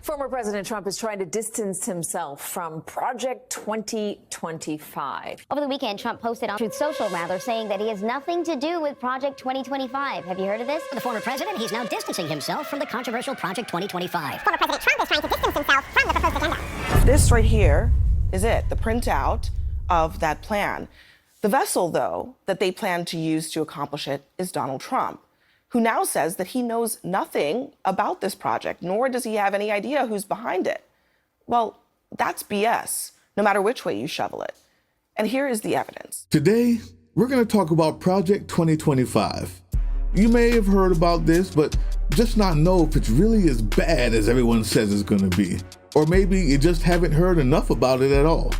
Former President Trump is trying to distance himself from Project 2025. Over the weekend, Trump posted on Truth Social, saying that he has nothing to do with Project 2025. Have you heard of this? The former president, he's now distancing himself from the controversial Project 2025. Former President Trump is trying to distance himself from the proposed agenda. This right here is it, the printout of that plan. The vessel, though, that they plan to use to accomplish it is Donald Trump, who now says that he knows nothing about this project, nor does he have any idea who's behind it. Well, that's BS, no matter which way you shovel it. And here is the evidence. Today, we're going to talk about Project 2025. You may have heard about this, but just not know if it's really as bad as everyone says it's going to be. Or maybe you just haven't heard enough about it at all.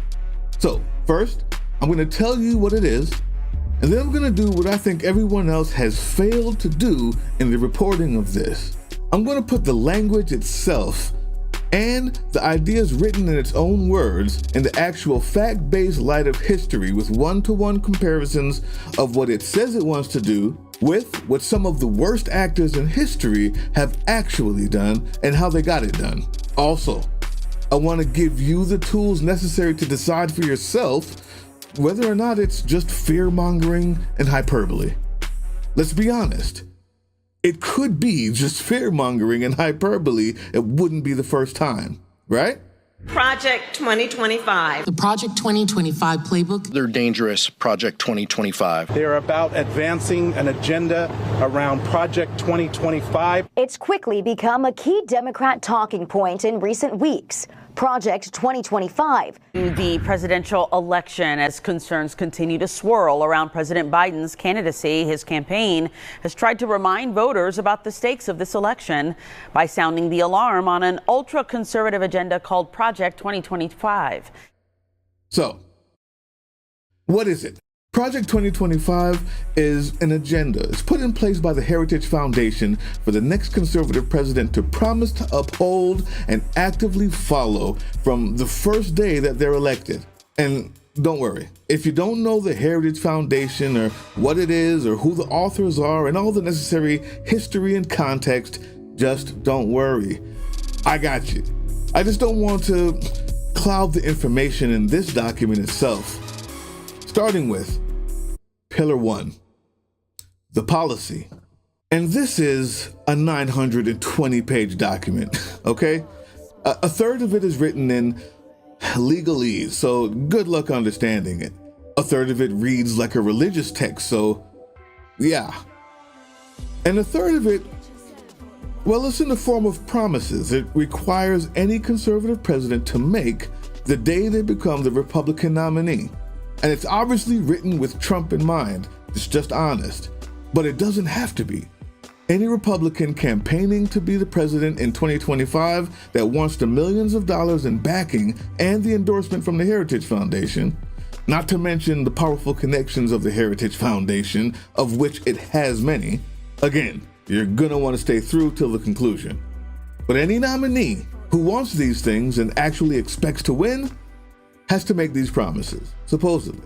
So, first, I'm going to tell you what it is, and then I'm going to do what I think everyone else has failed to do in the reporting of this. I'm going to put the language itself and the ideas written in its own words in the actual fact-based light of history with one-to-one comparisons of what it says it wants to do with what some of the worst actors in history have actually done and how they got it done. Also, I want to give you the tools necessary to decide for yourself whether or not it's just fear-mongering and hyperbole. Let's be honest. It could be just fear-mongering and hyperbole. It wouldn't be the first time, right? Project 2025. The Project 2025 playbook. They're dangerous, Project 2025. They're about advancing an agenda around Project 2025. It's quickly become a key Democrat talking point in recent weeks. Project 2025. The presidential election, as concerns continue to swirl around President Biden's candidacy, his campaign has tried to remind voters about the stakes of this election by sounding the alarm on an ultra-conservative agenda called Project 2025. So, what is it? Project 2025 is an agenda. It's put in place by the Heritage Foundation for the next conservative president to promise to uphold and actively follow from the first day that they're elected. And don't worry, if you don't know the Heritage Foundation or what it is or who the authors are and all the necessary history and context, just don't worry. I got you. I just don't want to cloud the information in this document itself. Starting with Pillar 1, the policy. And this is a 920-page document, okay? A third of it is written in legalese, so good luck understanding it. A third of it reads like a religious text, so yeah. And a third of it, well, it's in the form of promises it requires any conservative president to make the day they become the Republican nominee. And it's obviously written with Trump in mind. It's just honest. But it doesn't have to be. Any Republican campaigning to be the president in 2025 that wants the millions of dollars in backing and the endorsement from the Heritage Foundation, not to mention the powerful connections of the Heritage Foundation, of which it has many, again, you're gonna want to stay through till the conclusion. But any nominee who wants these things and actually expects to win has to make these promises, supposedly.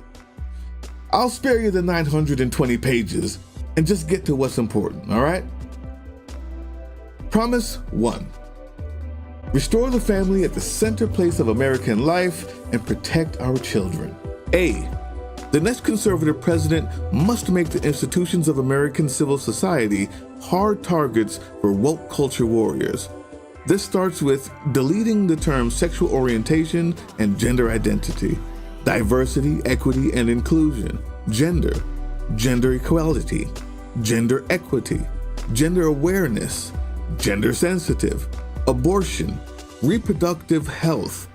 I'll spare you the 920 pages and just get to what's important, all right? Promise 1. Restore the family at the center place of American life and protect our children. A. The next conservative president must make the institutions of American civil society hard targets for woke culture warriors. This starts with deleting the terms sexual orientation and gender identity, diversity, equity, and inclusion, gender, gender equality, gender equity, gender awareness, gender sensitive, abortion, reproductive health,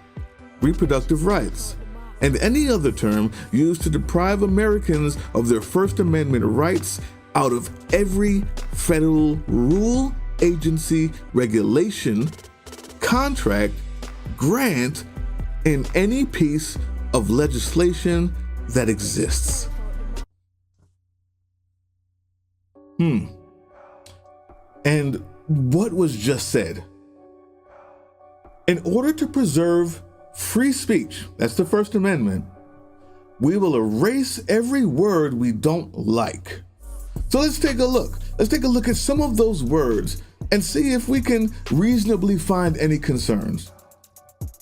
reproductive rights, and any other term used to deprive Americans of their First Amendment rights out of every federal rule, agency, regulation, contract, grant, in any piece of legislation that exists. And what was just said? In order to preserve free speech, that's the First Amendment, we will erase every word we don't like. So let's take a look. Let's take a look at some of those words and see if we can reasonably find any concerns.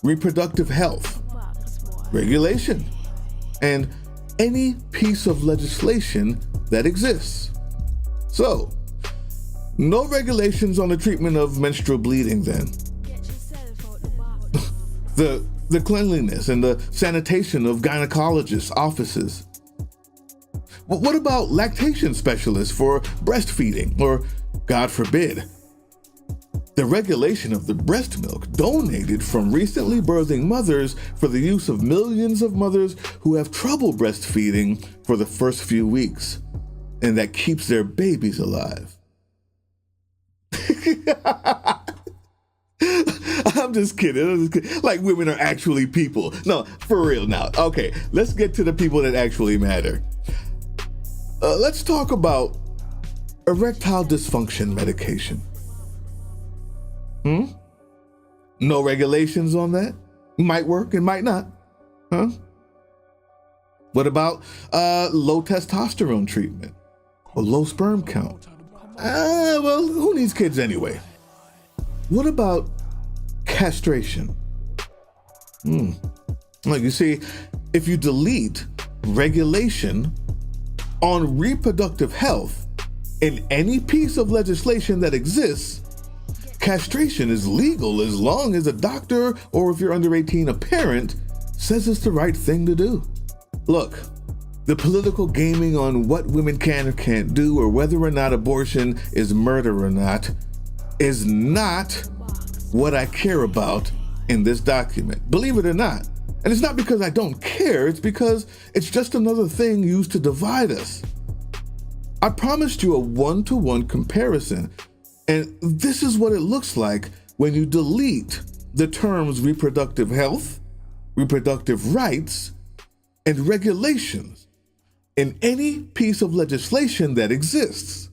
Reproductive health, regulation, and any piece of legislation that exists. So, no regulations on the treatment of menstrual bleeding then. The cleanliness and the sanitation of gynecologists' offices. What about lactation specialists for breastfeeding, or, God forbid, the regulation of the breast milk donated from recently birthing mothers for the use of millions of mothers who have trouble breastfeeding for the first few weeks, and that keeps their babies alive? I'm just kidding. Like women are actually people. No, for real now. Okay, let's get to the people that actually matter. Let's talk about erectile dysfunction medication. No regulations on that? Might work, it might not. Huh? What about low testosterone treatment or low sperm count? Well, who needs kids anyway? What about castration? Like you see, if you delete regulation on reproductive health in any piece of legislation that exists, castration is legal as long as a doctor, or if you're under 18, a parent, says it's the right thing to do. Look, the political gaming on what women can or can't do, or whether or not abortion is murder or not, is not what I care about in this document. Believe it or not. And it's not because I don't care, it's because it's just another thing used to divide us. I promised you a one-to-one comparison, and this is what it looks like when you delete the terms reproductive health, reproductive rights, and regulations in any piece of legislation that exists.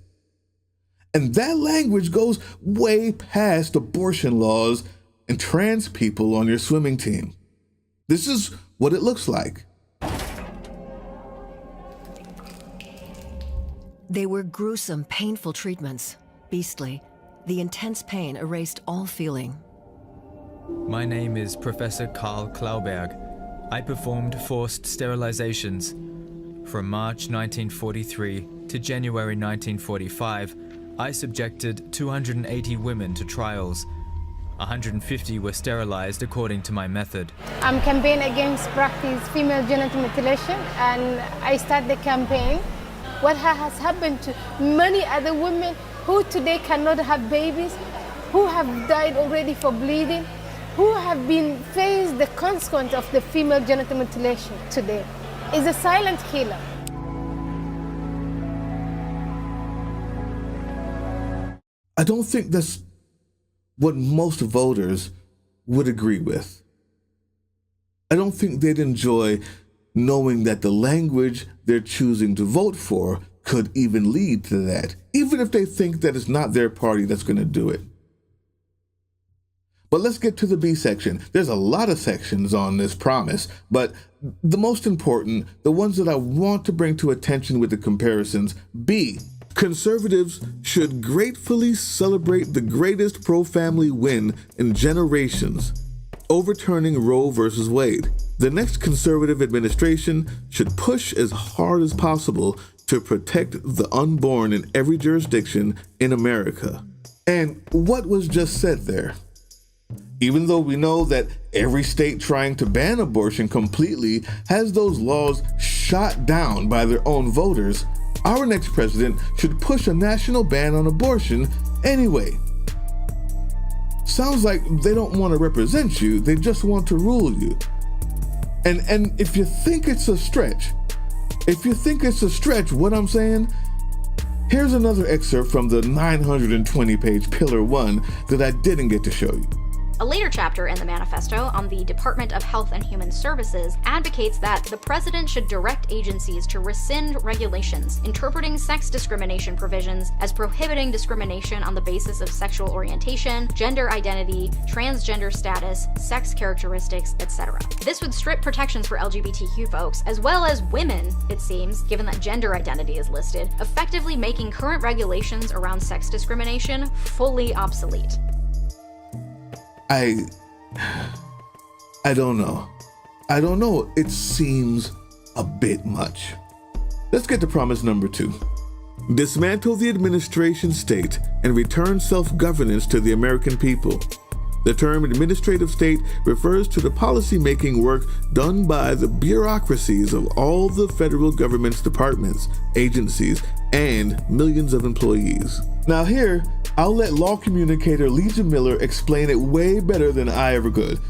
And that language goes way past abortion laws and trans people on your swimming team. This is what it looks like. They were gruesome, painful treatments. Beastly. The intense pain erased all feeling. My name is Professor Karl Klauberg. I performed forced sterilizations. From March 1943 to January 1945, I subjected 280 women to trials. 150 were sterilized according to my method. I'm campaigning against practice female genital mutilation, and I start the campaign. What has happened to many other women who today cannot have babies, who have died already for bleeding, who have been faced the consequence of the female genital mutilation today, is a silent killer. I don't think that's what most voters would agree with. I don't think they'd enjoy knowing that the language they're choosing to vote for could even lead to that, even if they think that it's not their party that's going to do it. But let's get to the B section. There's a lot of sections on this promise, but the most important, the ones that I want to bring to attention with the comparisons, B. Conservatives should gratefully celebrate the greatest pro-family win in generations, overturning Roe versus Wade. The next conservative administration should push as hard as possible to protect the unborn in every jurisdiction in America. And what was just said there? Even though we know that every state trying to ban abortion completely has those laws shot down by their own voters, our next president should push a national ban on abortion anyway. Sounds like they don't want to represent you, they just want to rule you. And if you think it's a stretch, what I'm saying, here's another excerpt from the 920-page Pillar 1 that I didn't get to show you. A later chapter in the manifesto on the Department of Health and Human Services advocates that the president should direct agencies to rescind regulations interpreting sex discrimination provisions as prohibiting discrimination on the basis of sexual orientation, gender identity, transgender status, sex characteristics, etc. This would strip protections for LGBTQ folks, as well as women, it seems, given that gender identity is listed, effectively making current regulations around sex discrimination fully obsolete. I don't know. It seems a bit much. Let's get to promise number 2. Dismantle the administration state and return self-governance to the American people. The term administrative state refers to the policy-making work done by the bureaucracies of all the federal government's departments, agencies, and millions of employees. Now here, I'll let law communicator Legion Miller explain it way better than I ever could.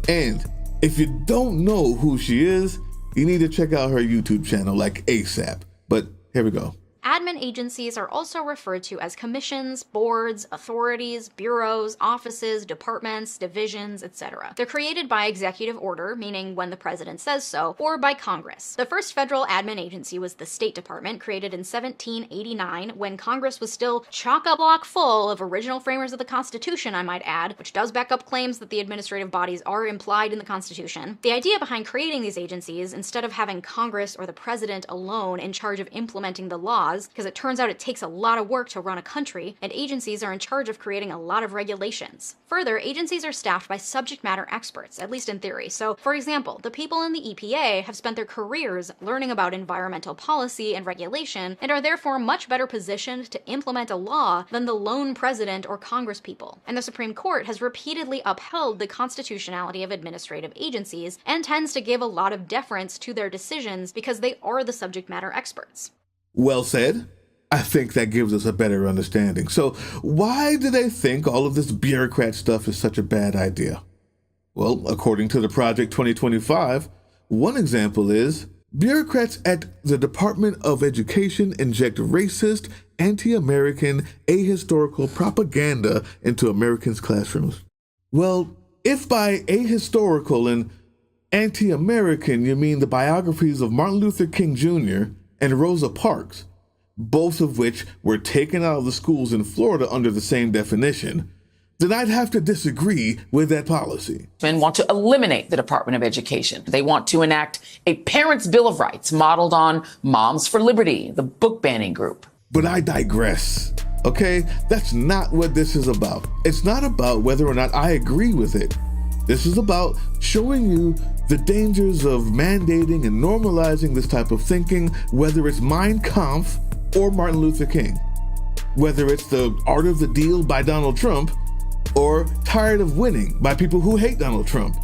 And if you don't know who she is, you need to check out her YouTube channel like ASAP. But here we go. Admin agencies are also referred to as commissions, boards, authorities, bureaus, offices, departments, divisions, etc. They're created by executive order, meaning when the president says so, or by Congress. The first federal admin agency was the State Department, created in 1789, when Congress was still chock-a-block full of original framers of the Constitution, I might add, which does back up claims that the administrative bodies are implied in the Constitution. The idea behind creating these agencies, instead of having Congress or the president alone in charge of implementing the laws, because it turns out it takes a lot of work to run a country, and agencies are in charge of creating a lot of regulations. Further, agencies are staffed by subject matter experts, at least in theory. So, for example, the people in the EPA have spent their careers learning about environmental policy and regulation, and are therefore much better positioned to implement a law than the lone president or congresspeople. And the Supreme Court has repeatedly upheld the constitutionality of administrative agencies, and tends to give a lot of deference to their decisions because they are the subject matter experts. Well said. I think that gives us a better understanding. So why do they think all of this bureaucrat stuff is such a bad idea? Well, according to the Project 2025, one example is bureaucrats at the Department of Education inject racist, anti-American, ahistorical propaganda into Americans' classrooms. Well, if by ahistorical and anti-American you mean the biographies of Martin Luther King Jr. and Rosa Parks, both of which were taken out of the schools in Florida under the same definition, then I'd have to disagree with that policy. Men want to eliminate the Department of Education. They want to enact a Parents' Bill of Rights modeled on Moms for Liberty, the book banning group. But I digress, okay? That's not what this is about. It's not about whether or not I agree with it. This is about showing you the dangers of mandating and normalizing this type of thinking, whether it's Mein Kampf or Martin Luther King, whether it's The Art of the Deal by Donald Trump or Tired of Winning by people who hate Donald Trump.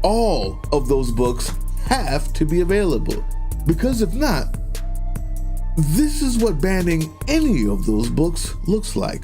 All of those books have to be available, because if not, this is what banning any of those books looks like.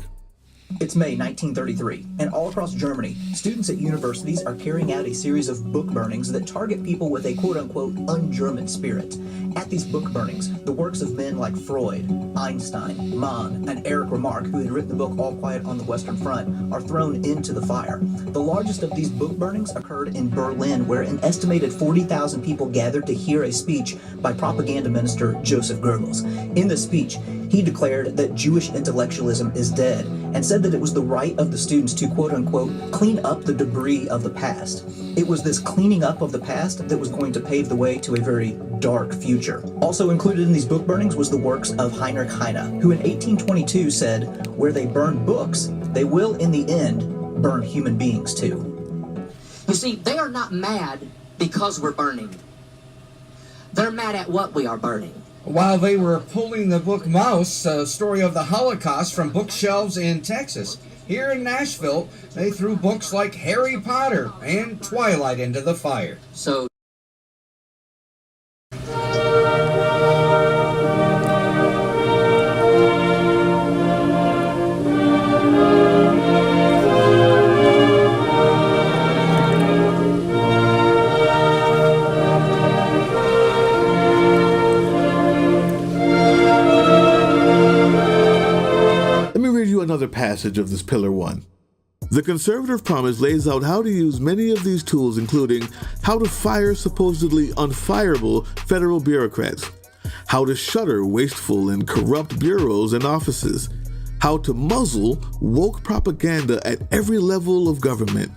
It's May 1933, and all across Germany, students at universities are carrying out a series of book burnings that target people with a quote-unquote un-German spirit. At these book burnings, the works of men like Freud, Einstein, Mann, and Erich Remarque, who had written the book All Quiet on the Western Front, are thrown into the fire. The largest of these book burnings occurred in Berlin, where an estimated 40,000 people gathered to hear a speech by propaganda minister Joseph Goebbels. In the speech, he declared that Jewish intellectualism is dead, and said that it was the right of the students to, quote-unquote, clean up the debris of the past. It was this cleaning up of the past that was going to pave the way to a very dark future. Also included in these book burnings was the works of Heinrich Heine, who in 1822 said, "Where they burn books, they will in the end burn human beings too." You see, they are not mad because we're burning. They're mad at what we are burning. While they were pulling the book Mouse, a story of the Holocaust, from bookshelves in Texas, here in Nashville, they threw books like Harry Potter and Twilight into the fire. So another passage of this Pillar 1. The conservative promise lays out how to use many of these tools, including how to fire supposedly unfireable federal bureaucrats, how to shutter wasteful and corrupt bureaus and offices, how to muzzle woke propaganda at every level of government,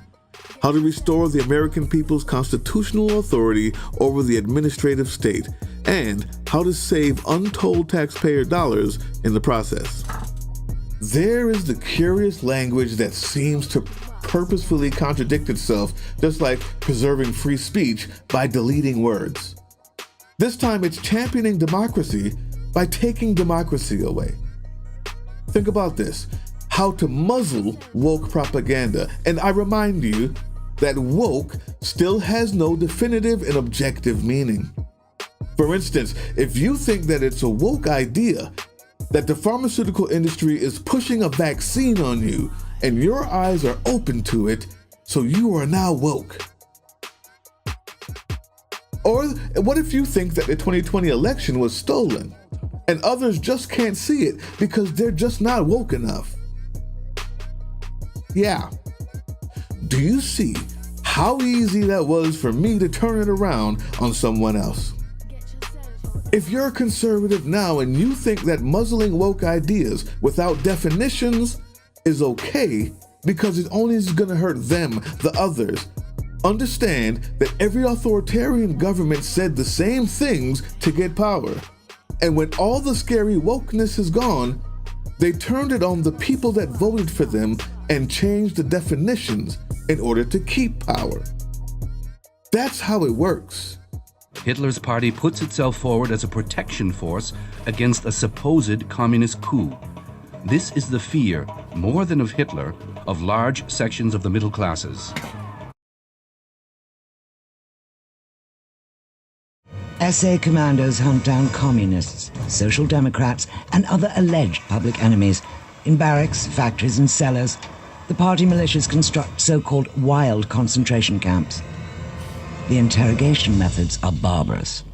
how to restore the American people's constitutional authority over the administrative state, and how to save untold taxpayer dollars in the process. There is the curious language that seems to purposefully contradict itself, just like preserving free speech by deleting words. This time it's championing democracy by taking democracy away. Think about this: how to muzzle woke propaganda. And I remind you that woke still has no definitive and objective meaning. For instance, if you think that it's a woke idea that the pharmaceutical industry is pushing a vaccine on you and your eyes are open to it, so you are now woke. Or what if you think that the 2020 election was stolen and others just can't see it because they're just not woke enough? Yeah. Do you see how easy that was for me to turn it around on someone else? If you're a conservative now and you think that muzzling woke ideas without definitions is okay because it only is going to hurt them, the others, understand that every authoritarian government said the same things to get power. And when all the scary wokeness is gone, they turned it on the people that voted for them and changed the definitions in order to keep power. That's how it works. Hitler's party puts itself forward as a protection force against a supposed communist coup. This is the fear, more than of Hitler, of large sections of the middle classes. SA commandos hunt down communists, social democrats, and other alleged public enemies. In barracks, factories, and cellars, the party militias construct so-called wild concentration camps. The interrogation methods are barbarous.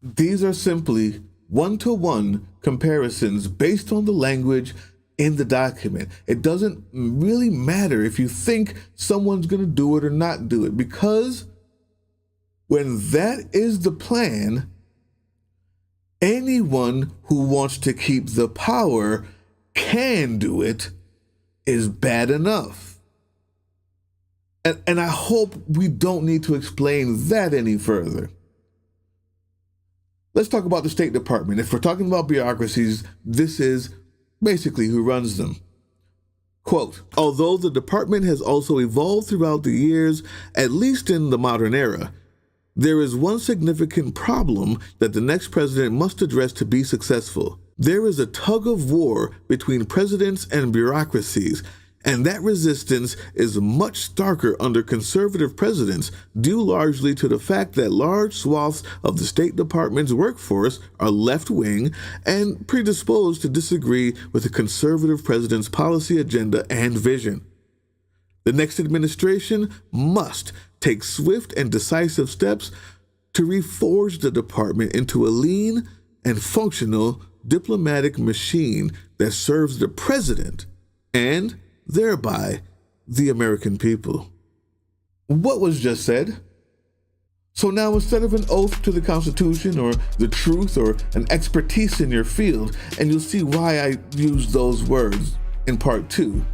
These are simply one-to-one comparisons based on the language in the document. It doesn't really matter if you think someone's going to do it or not do it, because when that is the plan, anyone who wants to keep the power can do it is bad enough. And I hope we don't need to explain that any further. Let's talk about the State Department. If we're talking about bureaucracies, this is basically who runs them. Quote, although the department has also evolved throughout the years, at least in the modern era, there is one significant problem that the next president must address to be successful. There is a tug of war between presidents and bureaucracies, and that resistance is much starker under conservative presidents, due largely to the fact that large swaths of the State Department's workforce are left-wing and predisposed to disagree with the conservative president's policy agenda and vision. The next administration must take swift and decisive steps to reforge the department into a lean and functional diplomatic machine that serves the president and thereby the American people. What was just said? So now, instead of an oath to the Constitution or the truth or an expertise in your field, and you'll see why I used those words in part 2,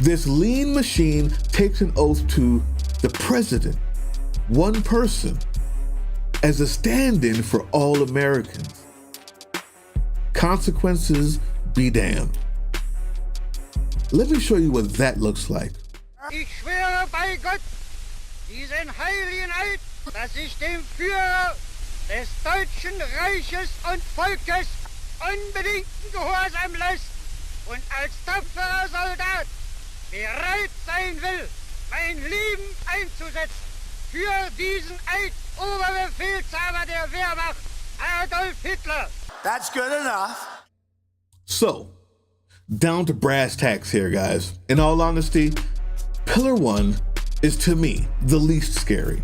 this lean machine takes an oath to the president, one person, as a stand-in for all Americans. Consequences be damned. Let me show you what that looks like. Ich schwöre bei Gott, diesen heiligen Eid, dass ich dem Führer des Deutschen Reiches und Volkes unbedingten Gehorsam lässt und als tapferer Soldat bereit sein will, mein Leben einzusetzen für diesen Eid, Oberbefehlshaber der Wehrmacht, Adolf Hitler. That's good enough. So, down to brass tacks here, guys. In all honesty, Pillar 1 is, to me, the least scary.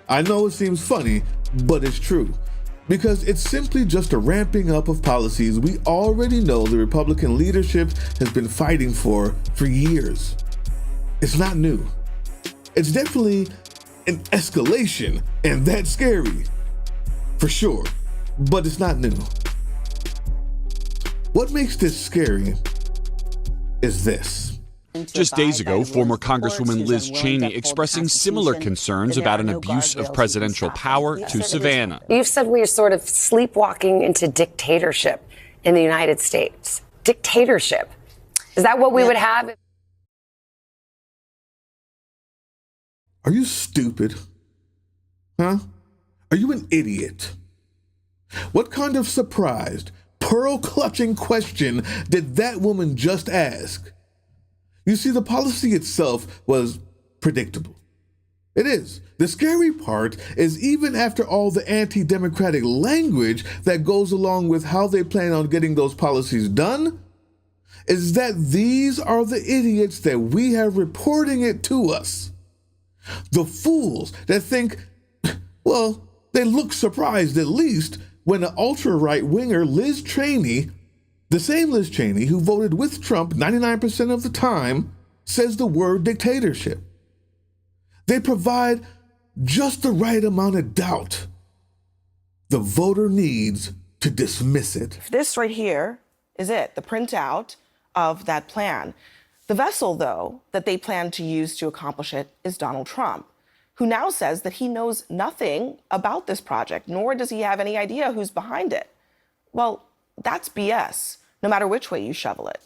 I know it seems funny, but it's true. Because it's simply just a ramping up of policies we already know the Republican leadership has been fighting for years. It's not new. It's definitely an escalation, and that's scary, for sure, but it's not new. What makes this scary is this. Just days ago, former Congresswoman Liz Cheney expressing similar concerns about an abuse of presidential power to Savannah. You've said we're sort of sleepwalking into dictatorship in the United States. Dictatorship. Is that what we would have? Are you stupid? Huh? Are you an idiot? What kind of surprised, pearl-clutching question did that woman just ask? You see, the policy itself was predictable. It is. The scary part is even after all the anti-democratic language that goes along with how they plan on getting those policies done, is that these are the idiots that we have reporting it to us. The fools that think, well, they look surprised at least when an ultra-right winger Liz Cheney, the same Liz Cheney who voted with Trump 99% of the time, says the word dictatorship. They provide just the right amount of doubt the voter needs to dismiss it. This right here is it, the printout of that plan. The vessel, though, that they plan to use to accomplish it is Donald Trump, who now says that he knows nothing about this project, nor does he have any idea who's behind it. Well, that's BS, no matter which way you shovel it.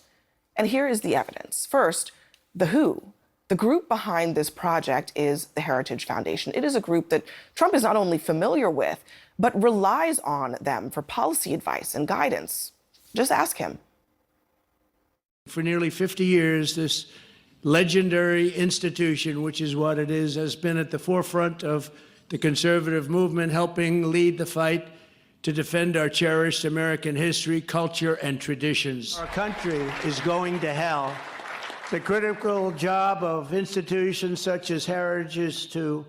And here is the evidence. First, the WHO. The group behind this project is the Heritage Foundation. It is a group that Trump is not only familiar with, but relies on them for policy advice and guidance. Just ask him. For nearly 50 years, this legendary institution, which is what it is, has been at the forefront of the conservative movement, helping lead the fight to defend our cherished American history, culture, and traditions. Our country is going to hell. The critical job of institutions such as Heritage is to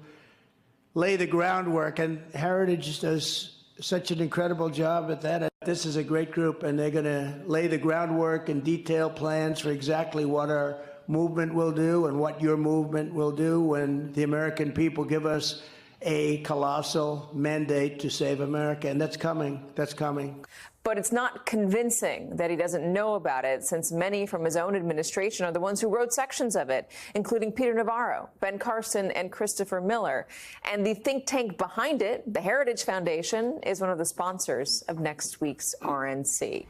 lay the groundwork, and Heritage does such an incredible job at that. This is a great group, and they're going to lay the groundwork and detail plans for exactly what our movement will do and what your movement will do when the American people give us a colossal mandate to save America. And that's coming. That's coming. But it's not convincing that he doesn't know about it, since many from his own administration are the ones who wrote sections of it, including Peter Navarro, Ben Carson, and Christopher Miller. And the think tank behind it, the Heritage Foundation, is one of the sponsors of next week's RNC.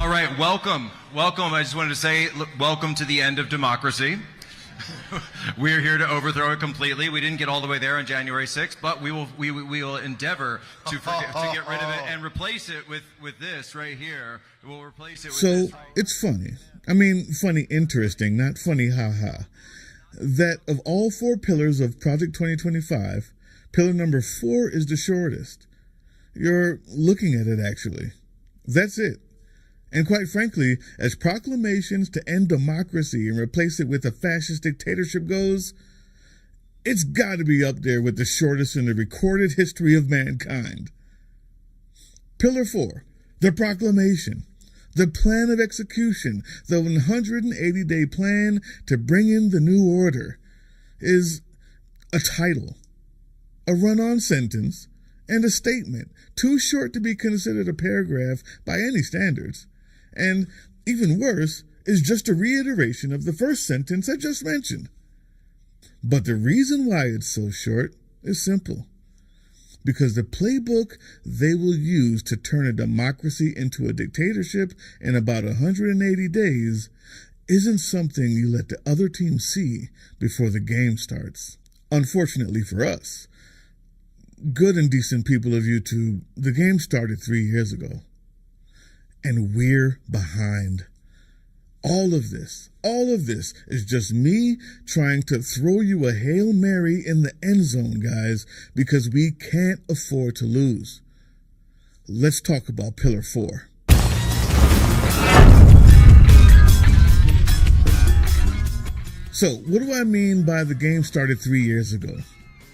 All right, welcome. I just wanted to say, welcome to the end of democracy. We're here to overthrow it completely. We didn't get all the way there on January 6th, but we will endeavor to get rid of it and replace it with this right here. We'll replace it with this. So it's funny. I mean, funny, interesting, not funny, ha-ha. That of all four pillars of Project 2025, pillar number 4 is the shortest. You're looking at it, actually. That's it. And quite frankly, as proclamations to end democracy and replace it with a fascist dictatorship goes, it's got to be up there with the shortest in the recorded history of mankind. Pillar 4, the proclamation, the plan of execution, the 180-day plan to bring in the new order, is a title, a run-on sentence, and a statement too short to be considered a paragraph by any standards. And even worse, is just a reiteration of the first sentence I just mentioned. But the reason why it's so short is simple. Because the playbook they will use to turn a democracy into a dictatorship in about 180 days isn't something you let the other team see before the game starts. Unfortunately for us, good and decent people of YouTube, the game started 3 years ago. And we're behind. All of this is just me trying to throw you a Hail Mary in the end zone, guys, because we can't afford to lose. Let's talk about Pillar 4. So, what do I mean by the game started 3 years ago?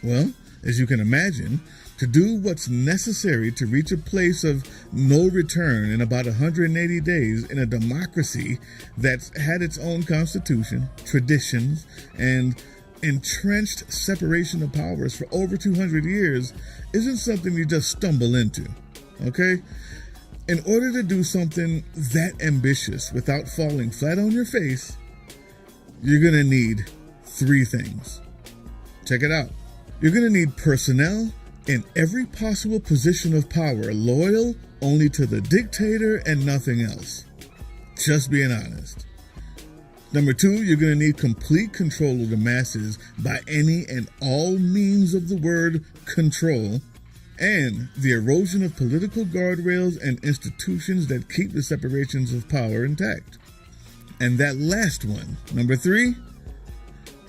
Well, as you can imagine, to do what's necessary to reach a place of no return in about 180 days in a democracy that's had its own constitution, traditions, and entrenched separation of powers for over 200 years isn't something you just stumble into, okay? In order to do something that ambitious without falling flat on your face, you're gonna need 3 things. Check it out. You're gonna need personnel in every possible position of power, loyal only to the dictator and nothing else. Just being honest. Number 2, you're going to need complete control of the masses by any and all means of the word control, and the erosion of political guardrails and institutions that keep the separations of power intact. And that last one, number 3,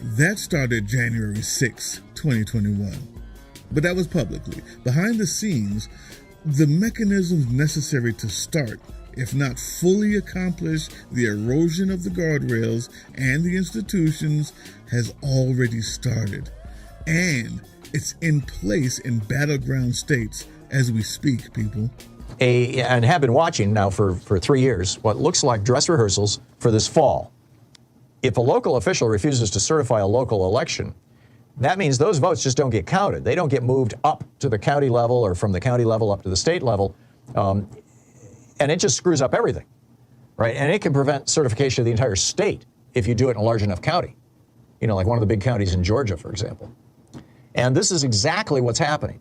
that started January 6, 2021. But that was publicly. Behind the scenes, the mechanisms necessary to start, if not fully accomplish, the erosion of the guardrails and the institutions has already started. And it's in place in battleground states as we speak, people. And have been watching now for 3 years what looks like dress rehearsals for this fall. If a local official refuses to certify a local election, that means those votes just don't get counted. They don't get moved up to the county level or from the county level up to the state level. And it just screws up everything, right? And it can prevent certification of the entire state if you do it in a large enough county. You know, like one of the big counties in Georgia, for example. And this is exactly what's happening.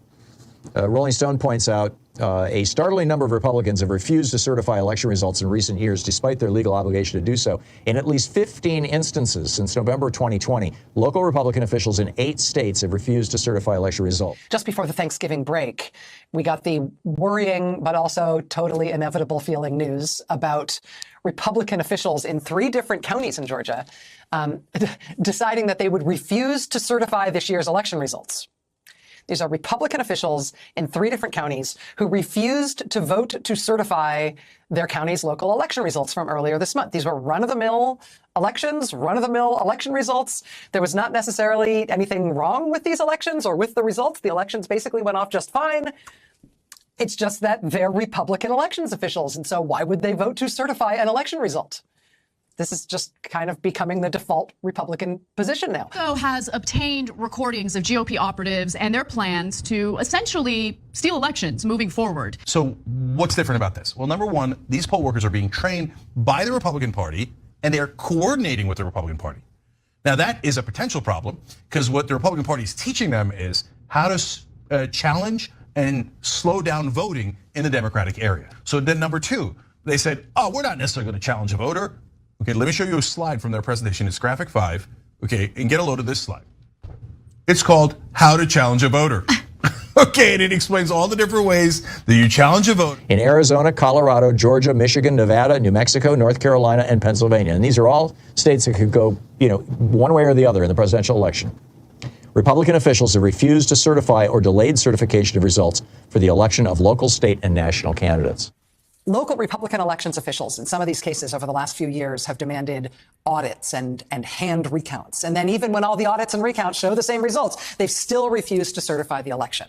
Rolling Stone points out a startling number of Republicans have refused to certify election results in recent years, despite their legal obligation to do so. In at least 15 instances since November 2020, local Republican officials in 8 states have refused to certify election results. Just before the Thanksgiving break, we got the worrying but also totally inevitable feeling news about Republican officials in 3 different counties in Georgia deciding that they would refuse to certify this year's election results. These are Republican officials in 3 different counties who refused to vote to certify their county's local election results from earlier this month. These were run-of-the-mill elections, run-of-the-mill election results. There was not necessarily anything wrong with these elections or with the results. The elections basically went off just fine. It's just that they're Republican elections officials, and so why would they vote to certify an election result? This is just kind of becoming the default Republican position now. Has obtained recordings of GOP operatives and their plans to essentially steal elections moving forward. So what's different about this? Well, number one, these poll workers are being trained by the Republican Party and they are coordinating with the Republican Party. Now that is a potential problem because what the Republican Party is teaching them is how to challenge and slow down voting in the Democratic area. So then number 2, they said, oh, we're not necessarily going to challenge a voter. Okay, let me show you a slide from their presentation. It's graphic 5, okay, and get a load of this slide. It's called How to Challenge a Voter. Okay, and it explains all the different ways that you challenge a voter. In Arizona, Colorado, Georgia, Michigan, Nevada, New Mexico, North Carolina, and Pennsylvania. And these are all states that could go, one way or the other in the presidential election. Republican officials have refused to certify or delayed certification of results for the election of local, state, and national candidates. Local Republican elections officials in some of these cases over the last few years have demanded audits and hand recounts. And then even when all the audits and recounts show the same results, they've still refused to certify the election.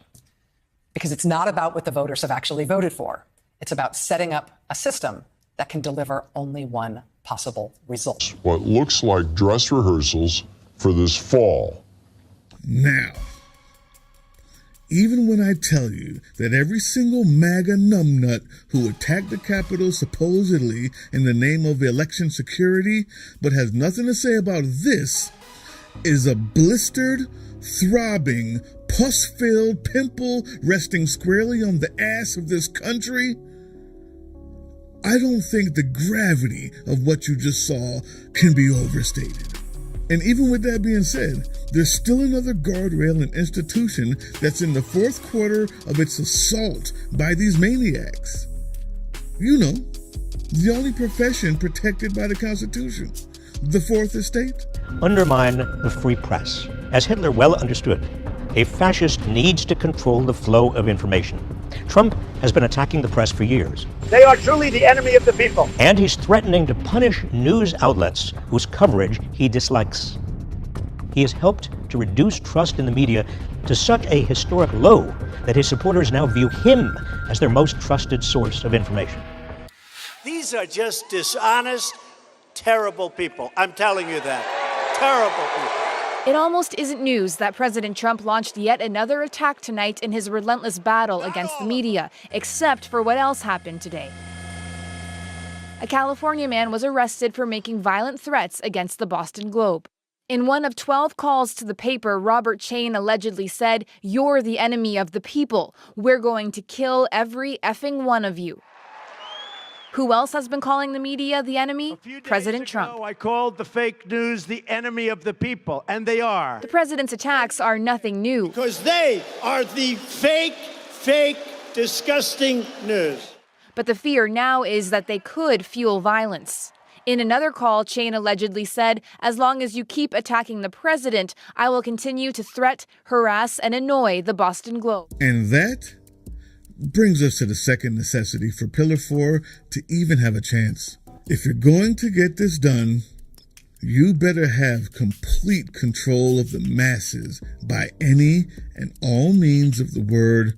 Because it's not about what the voters have actually voted for. It's about setting up a system that can deliver only one possible result. What looks like dress rehearsals for this fall. Now, even when I tell you that every single MAGA numbnut who attacked the Capitol supposedly in the name of election security, but has nothing to say about this, is a blistered, throbbing, pus-filled pimple resting squarely on the ass of this country, I don't think the gravity of what you just saw can be overstated. And even with that being said, there's still another guardrail and institution that's in the 4th quarter of its assault by these maniacs. You know, the only profession protected by the Constitution, the 4th Estate. Undermine the free press. As Hitler well understood, a fascist needs to control the flow of information. Trump has been attacking the press for years. They are truly the enemy of the people. And he's threatening to punish news outlets whose coverage he dislikes. He has helped to reduce trust in the media to such a historic low that his supporters now view him as their most trusted source of information. These are just dishonest, terrible people. I'm telling you that. Terrible people. It almost isn't news that President Trump launched yet another attack tonight in his relentless battle against the media, except for what else happened today. A California man was arrested for making violent threats against the Boston Globe. In one of 12 calls to the paper, Robert Chain allegedly said, "You're the enemy of the people. We're going to kill every effing one of you." Who else has been calling the media the enemy? President Trump. I called the fake news the enemy of the people, and they are. The president's attacks are nothing new. Because they are the fake, disgusting news. But the fear now is that they could fuel violence. In another call, Chain allegedly said, "As long as you keep attacking the president, I will continue to threat, harass, and annoy the Boston Globe." And that brings us to the second necessity for Pillar 4 to even have a chance. If you're going to get this done, you better have complete control of the masses by any and all means of the word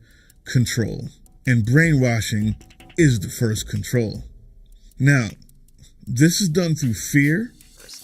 control. And brainwashing is the first control. Now, this is done through fear,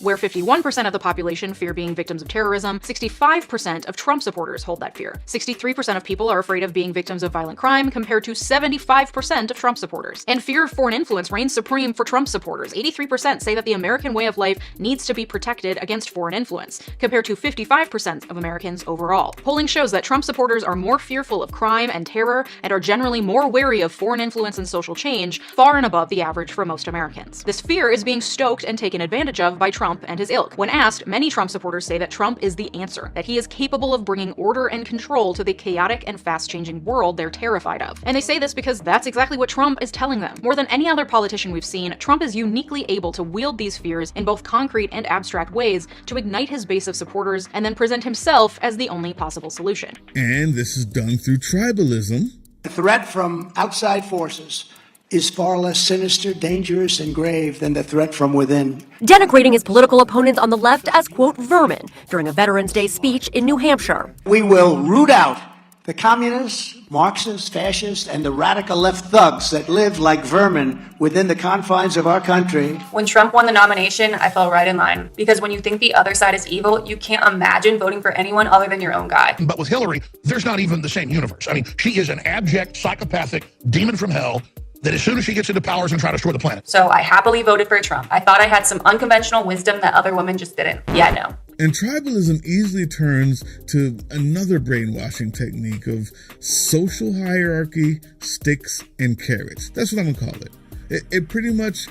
where 51% of the population fear being victims of terrorism, 65% of Trump supporters hold that fear. 63% of people are afraid of being victims of violent crime, compared to 75% of Trump supporters. And fear of foreign influence reigns supreme for Trump supporters. 83% say that the American way of life needs to be protected against foreign influence, compared to 55% of Americans overall. Polling shows that Trump supporters are more fearful of crime and terror and are generally more wary of foreign influence and social change, far and above the average for most Americans. This fear is being stoked and taken advantage of by Trump and his ilk. When asked, many Trump supporters say that Trump is the answer, that he is capable of bringing order and control to the chaotic and fast-changing world they're terrified of. And they say this because that's exactly what Trump is telling them. More than any other politician we've seen, Trump is uniquely able to wield these fears in both concrete and abstract ways to ignite his base of supporters and then present himself as the only possible solution. and this is done through tribalism. The threat from outside forces is far less sinister, dangerous, and grave than the threat from within. Denigrating his political opponents on the left as, quote, vermin during a Veterans Day speech in New Hampshire. We will root out the communists, Marxists, fascists, and the radical left thugs that live like vermin within the confines of our country. When Trump won the nomination, I fell right in line. Because when you think the other side is evil, you can't imagine voting for anyone other than your own guy. But with Hillary, there's not even the same universe. I mean, she is an abject, psychopathic demon from hell that as soon as she gets into powers and try to destroy the planet. So I happily voted for Trump. I thought I had some unconventional wisdom that other women just didn't. Yeah, no. And tribalism easily turns to another brainwashing technique of social hierarchy, sticks, and carrots. That's what I'm gonna call it. It pretty much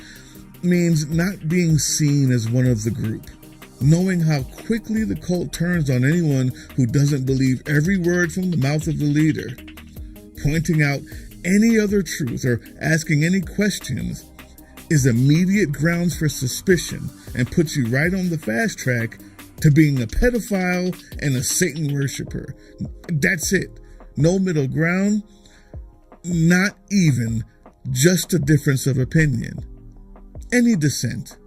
means not being seen as one of the group. Knowing how quickly the cult turns on anyone who doesn't believe every word from the mouth of the leader. Pointing out any other truth or asking any questions is immediate grounds for suspicion and puts you right on the fast track to being a pedophile and a Satan worshiper. That's it. No middle ground, not even just a difference of opinion. Any dissent,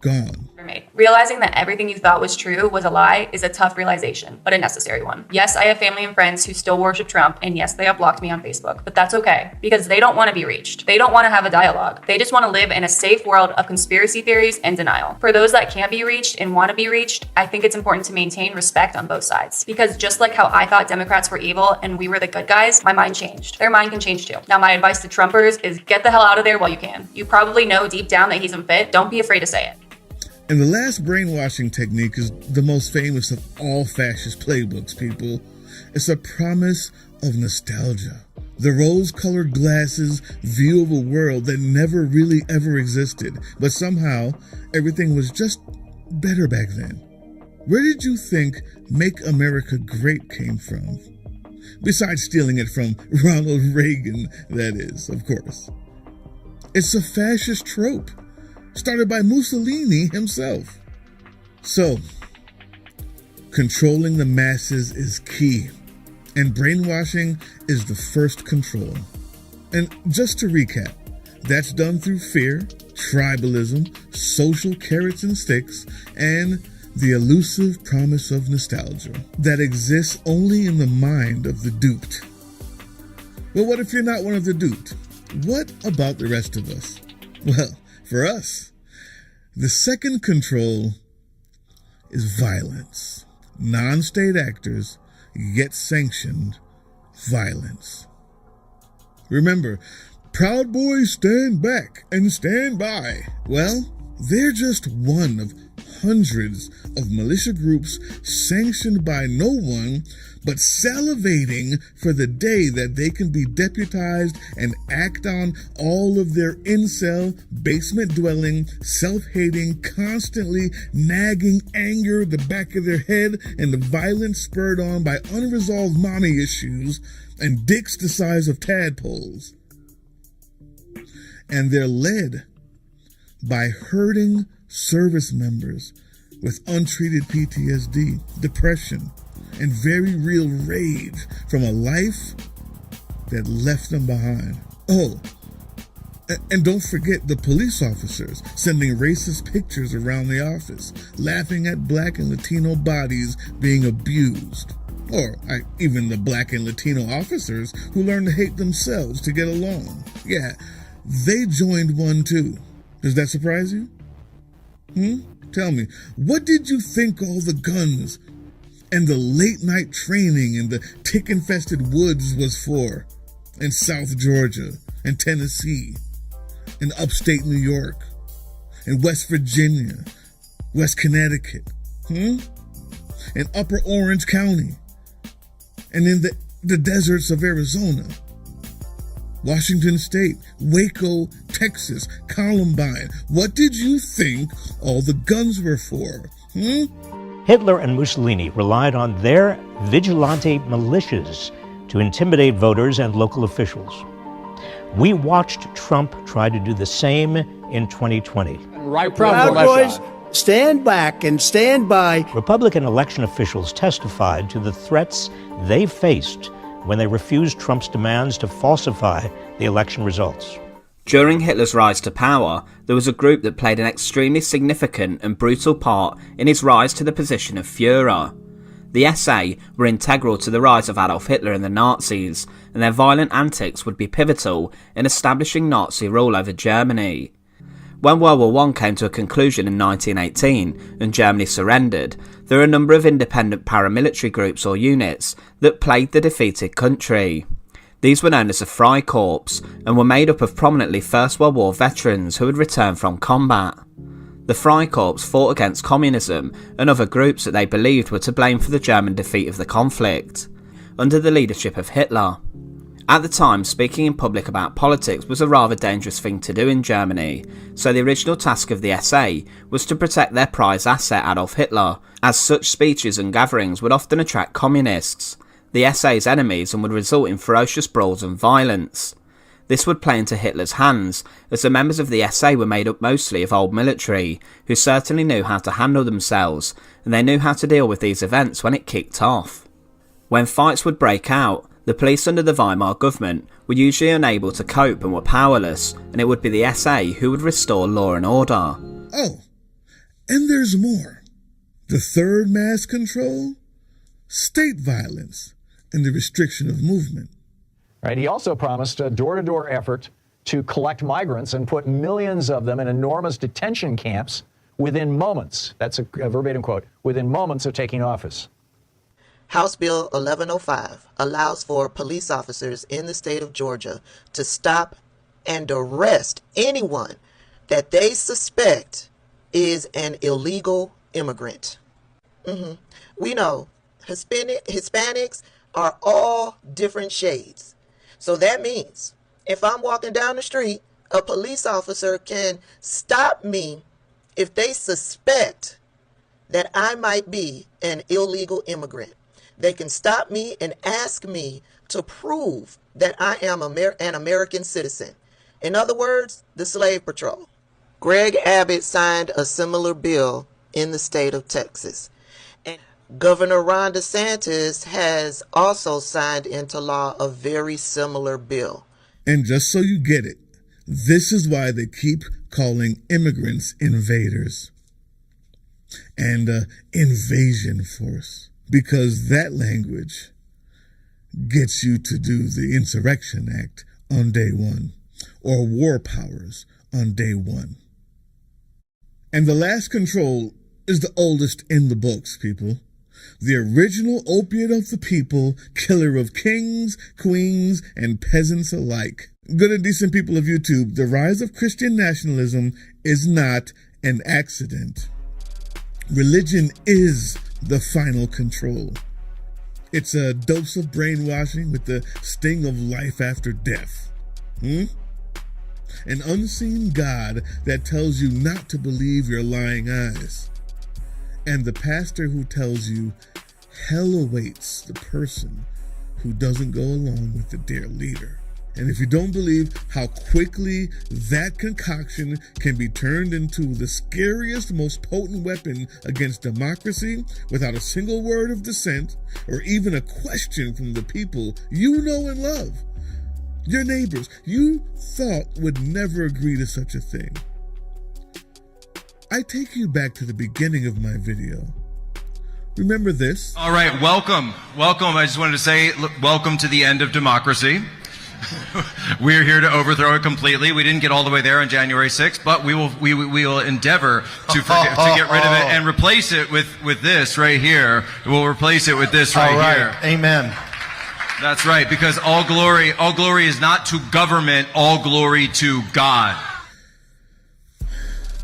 gone. Realizing that everything you thought was true was a lie is a tough realization, but a necessary one. Yes, I have family and friends who still worship Trump, and yes, they have blocked me on Facebook, but that's okay, because they don't want to be reached. They don't want to have a dialogue. They just want to live in a safe world of conspiracy theories and denial. For those that can't be reached and want to be reached, I think it's important to maintain respect on both sides, because just like how I thought Democrats were evil and we were the good guys, my mind changed. Their mind can change too. Now, my advice to Trumpers is get the hell out of there while you can. You probably know deep down that he's unfit. Don't be afraid to say it. And the last brainwashing technique is the most famous of all fascist playbooks, people. It's a promise of nostalgia. The rose-colored glasses view of a world that never really ever existed, but somehow everything was just better back then. Where did you think Make America Great came from? Besides stealing it from Ronald Reagan, that is, of course. It's a fascist trope, started by Mussolini himself. So, controlling the masses is key, and brainwashing is the first control. And just to recap, that's done through fear, tribalism, social carrots and sticks, and The elusive promise of nostalgia that exists only in the mind of the duped. Well, what if you're not one of the duped? What about the rest of us? Well, for us, the second control is violence. Non-state actors get sanctioned violence. Remember, Proud Boys stand back and stand by. Well, they're just one of hundreds of militia groups sanctioned by no one but salivating for the day that they can be deputized and act on all of their incel, basement-dwelling, self-hating, constantly nagging anger at the back of their head and the violence spurred on by unresolved mommy issues and dicks the size of tadpoles. And they're led by hurting service members with untreated PTSD, depression, and very real rage from a life that left them behind. Oh, and don't forget the police officers sending racist pictures around the office, laughing at Black and Latino bodies being abused. Or even the Black and Latino officers who learn to hate themselves to get along. Yeah, they joined one too. Does that surprise you? Tell me, what did you think all the guns and the late night training in the tick-infested woods was for? In South Georgia and Tennessee and upstate New York and West Virginia, West Connecticut, and Upper Orange County and in the deserts of Arizona, Washington State, Waco, Texas, Columbine. What did you think all the guns were for? Hitler and Mussolini relied on their vigilante militias to intimidate voters and local officials. We watched Trump try to do the same in 2020. Proud Boys, stand back and stand by. Republican election officials testified to the threats they faced when they refused Trump's demands to falsify the election results. During Hitler's rise to power, there was a group that played an extremely significant and brutal part in his rise to the position of Führer. The SA were integral to the rise of Adolf Hitler and the Nazis, and their violent antics would be pivotal in establishing Nazi rule over Germany. When World War I came to a conclusion in 1918 and Germany surrendered, there were a number of independent paramilitary groups or units that plagued the defeated country. These were known as the Freikorps and were made up of prominently First World War veterans who had returned from combat. The Freikorps fought against communism and other groups that they believed were to blame for the German defeat of the conflict, under the leadership of Hitler. At the time, speaking in public about politics was a rather dangerous thing to do in Germany, so the original task of the SA was to protect their prized asset Adolf Hitler, as such speeches and gatherings would often attract communists, the SA's enemies, and would result in ferocious brawls and violence. This would play into Hitler's hands, as the members of the SA were made up mostly of old military, who certainly knew how to handle themselves, and they knew how to deal with these events when it kicked off. When fights would break out, the police under the Weimar government were usually unable to cope and were powerless, and it would be the SA who would restore law and order. Oh, and there's more. The third mass control? State violence and the restriction of movement. Right. He also promised a door-to-door effort to collect migrants and put millions of them in enormous detention camps within moments. That's a verbatim quote, within moments of taking office. House Bill 1105 allows for police officers in the state of Georgia to stop and arrest anyone that they suspect is an illegal immigrant. We know Hispanics are all different shades. So that means if I'm walking down the street, a police officer can stop me if they suspect that I might be an illegal immigrant. They can stop me and ask me to prove that I am an American citizen. In other words, the slave patrol. Greg Abbott signed a similar bill in the state of Texas. And Governor Ron DeSantis has also signed into law a very similar bill. And just so you get it, this is why they keep calling immigrants invaders. and invasion force, because that language gets you to do the Insurrection Act on day one, or war powers on day one. And the last control is the oldest in the books, people. The original opiate of the people, killer of kings, queens, and peasants alike. Good and decent people of YouTube, the rise of Christian nationalism is not an accident. Religion is the final control. It's a dose of brainwashing with the sting of life after death. An unseen God that tells you not to believe your lying eyes. And the pastor who tells you hell awaits the person who doesn't go along with the dear leader. And if you don't believe how quickly that concoction can be turned into the scariest, most potent weapon against democracy without a single word of dissent or even a question from the people you know and love, your neighbors you thought would never agree to such a thing, I take you back to the beginning of my video. Remember this? All right, welcome. I just wanted to say, welcome to the end of democracy. We're here to overthrow it completely. We didn't get all the way there on January 6th, but we will endeavor to get rid of it and replace it with this right here. We'll replace it with this right here. Amen. That's right, because all glory is not to government, all glory to God.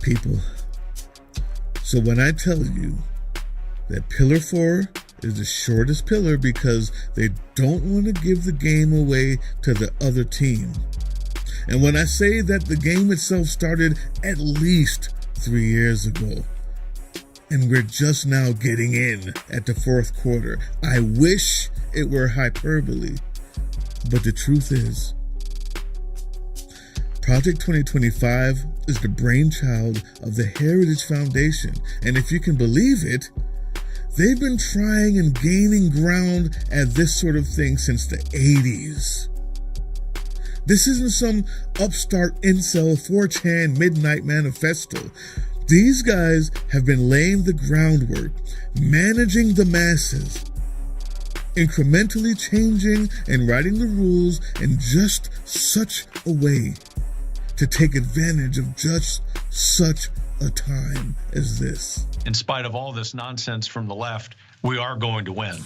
People, so when I tell you that Pillar 4 is the shortest pillar because they don't want to give the game away to the other team, and when I say that the game itself started at least 3 years ago, and we're just now getting in at the fourth quarter, I wish it were hyperbole, but the truth is, Project 2025 is the brainchild of the Heritage Foundation, and if you can believe it, they've been trying and gaining ground at this sort of thing since the 80s. This isn't some upstart incel 4chan midnight manifesto. These guys have been laying the groundwork, managing the masses, incrementally changing and writing the rules in just such a way to take advantage of just such a time as this. In spite of all this nonsense from the left, we are going to win.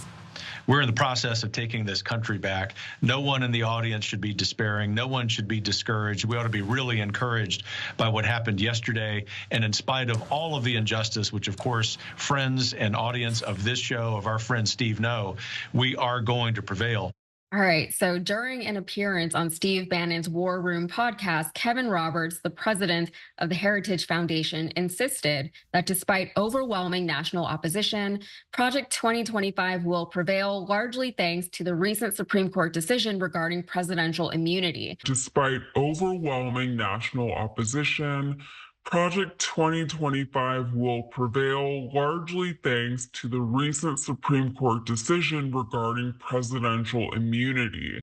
We're in the process of taking this country back. No one in the audience should be despairing. No one should be discouraged. We ought to be really encouraged by what happened yesterday. And in spite of all of the injustice, which of course friends and audience of this show, of our friend Steve know, we are going to prevail. All right. So during an appearance on Steve Bannon's War Room podcast, Kevin Roberts, the president of the Heritage Foundation, insisted that despite overwhelming national opposition, Project 2025 will prevail largely thanks to the recent Supreme Court decision regarding presidential immunity. Despite overwhelming national opposition, Project 2025 will prevail largely thanks to the recent Supreme Court decision regarding presidential immunity.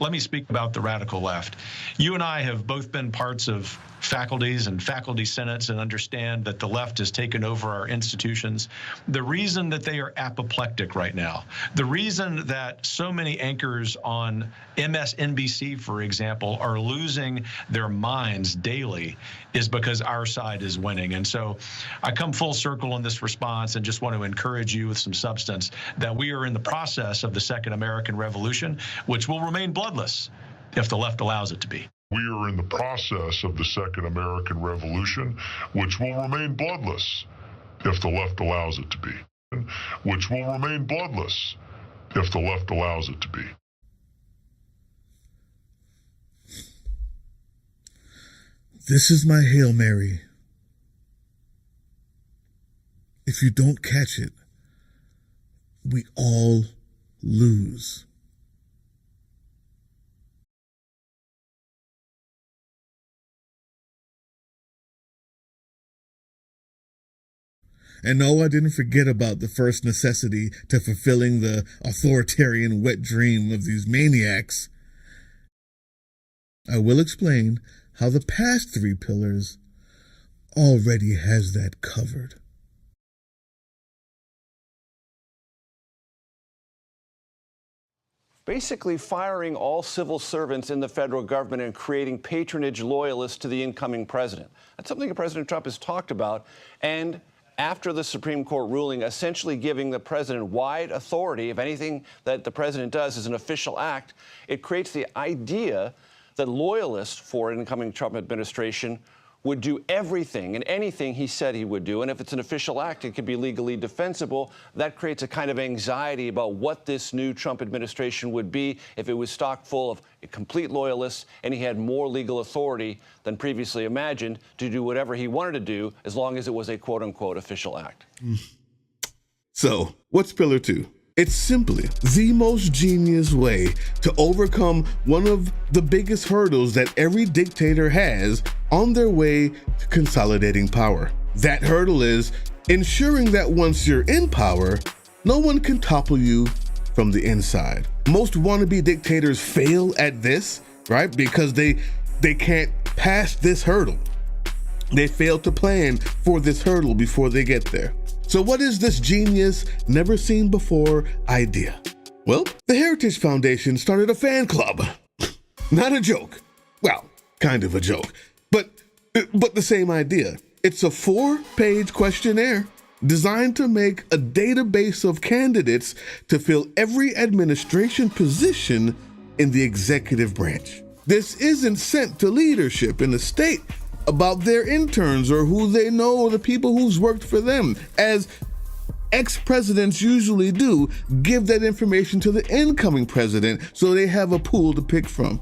Let me speak about the radical left. You and I have both been parts of faculties and faculty senates and understand that the left has taken over our institutions. The reason that they are apoplectic right now, the reason that so many anchors on MSNBC, for example, are losing their minds daily is because our side is winning. And so I come full circle in this response and just want to encourage you with some substance that we are in the process of the Second American Revolution, which will remain bloodless if the left allows it to be. We are in the process of the Second American Revolution, which will remain bloodless if the left allows it to be. Which will remain bloodless if the left allows it to be. This is my Hail Mary. If you don't catch it, we all lose. And no, I didn't forget about the first necessity to fulfilling the authoritarian wet dream of these maniacs. I will explain how the past 3 pillars already has that covered. Basically firing all civil servants in the federal government and creating patronage loyalists to the incoming president. That's something President Trump has talked about. And after the Supreme Court ruling, essentially giving the president wide authority, if anything that the president does is an official act, it creates the idea that loyalists for an incoming Trump administration would do everything and anything he said he would do. And if it's an official act, it could be legally defensible. That creates a kind of anxiety about what this new Trump administration would be if it was stocked full of complete loyalists and he had more legal authority than previously imagined to do whatever he wanted to do as long as it was a quote-unquote official act. So, what's Pillar 2? It's simply the most genius way to overcome one of the biggest hurdles that every dictator has on their way to consolidating power. That hurdle is ensuring that once you're in power, no one can topple you from the inside. Most wannabe dictators fail at this, right? Because they can't pass this hurdle. They fail to plan for this hurdle before they get there. So what is this genius, never seen before idea? Well, the Heritage Foundation started a fan club. Not a joke. Well, kind of a joke, but the same idea. It's a 4-page questionnaire designed to make a database of candidates to fill every administration position in the executive branch. This isn't sent to leadership in the state about their interns or who they know or the people who's worked for them. As ex-presidents usually do, give that information to the incoming president so they have a pool to pick from.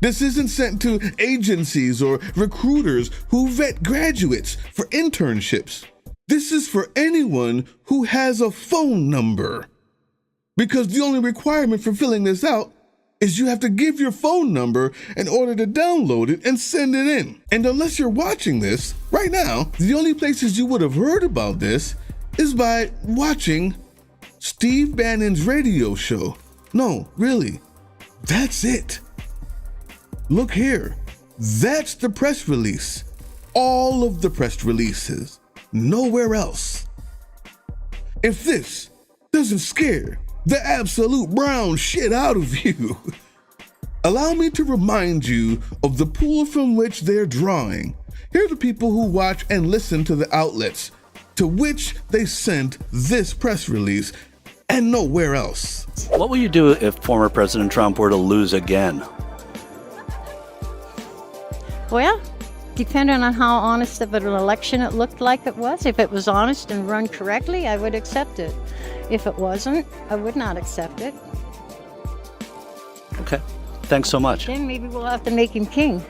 This isn't sent to agencies or recruiters who vet graduates for internships. This is for anyone who has a phone number. Because the only requirement for filling this out is you have to give your phone number in order to download it and send it in. And unless you're watching this right now, the only places you would have heard about this is by watching Steve Bannon's radio show. No, really, that's it. Look here, that's the press release. All of the press releases, nowhere else. If this doesn't scare the absolute brown shit out of you, allow me to remind you of the pool from which they're drawing. Here are the people who watch and listen to the outlets to which they sent this press release and nowhere else. What will you do if former President Trump were to lose again? Well, depending on how honest of an election it looked like it was, if it was honest and run correctly, I would accept it. If it wasn't, I would not accept it. Okay, thanks so much. Then maybe we'll have to make him king.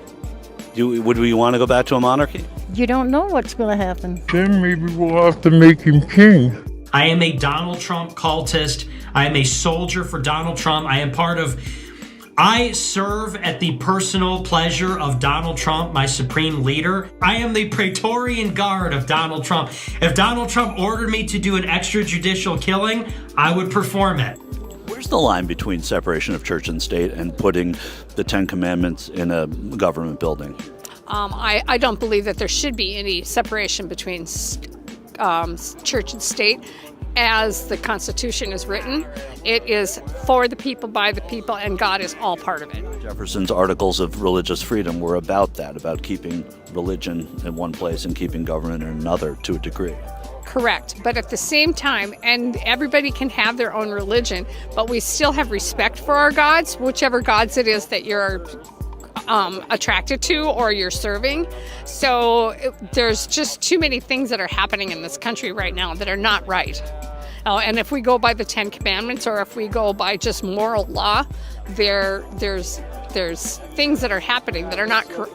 Would we want to go back to a monarchy? You don't know what's going to happen. Then maybe we'll have to make him king. I am a Donald Trump cultist. I am a soldier for Donald Trump. I serve at the personal pleasure of Donald Trump, my supreme leader. I am the Praetorian Guard of Donald Trump. If Donald Trump ordered me to do an extrajudicial killing, I would perform it. Where's the line between separation of church and state and putting the 10 Commandments in a government building? I don't believe that there should be any separation between church and state. As the Constitution is written, it is for the people, by the people, and God is all part of it. Jefferson's Articles of Religious Freedom were about that, about keeping religion in one place and keeping government in another to a degree. Correct. But at the same time, and everybody can have their own religion, but we still have respect for our gods, whichever gods it is that you're attracted to or you're serving. So there's just too many things that are happening in this country right now that are not right. And if we go by the 10 Commandments or if we go by just moral law, there's things that are happening that are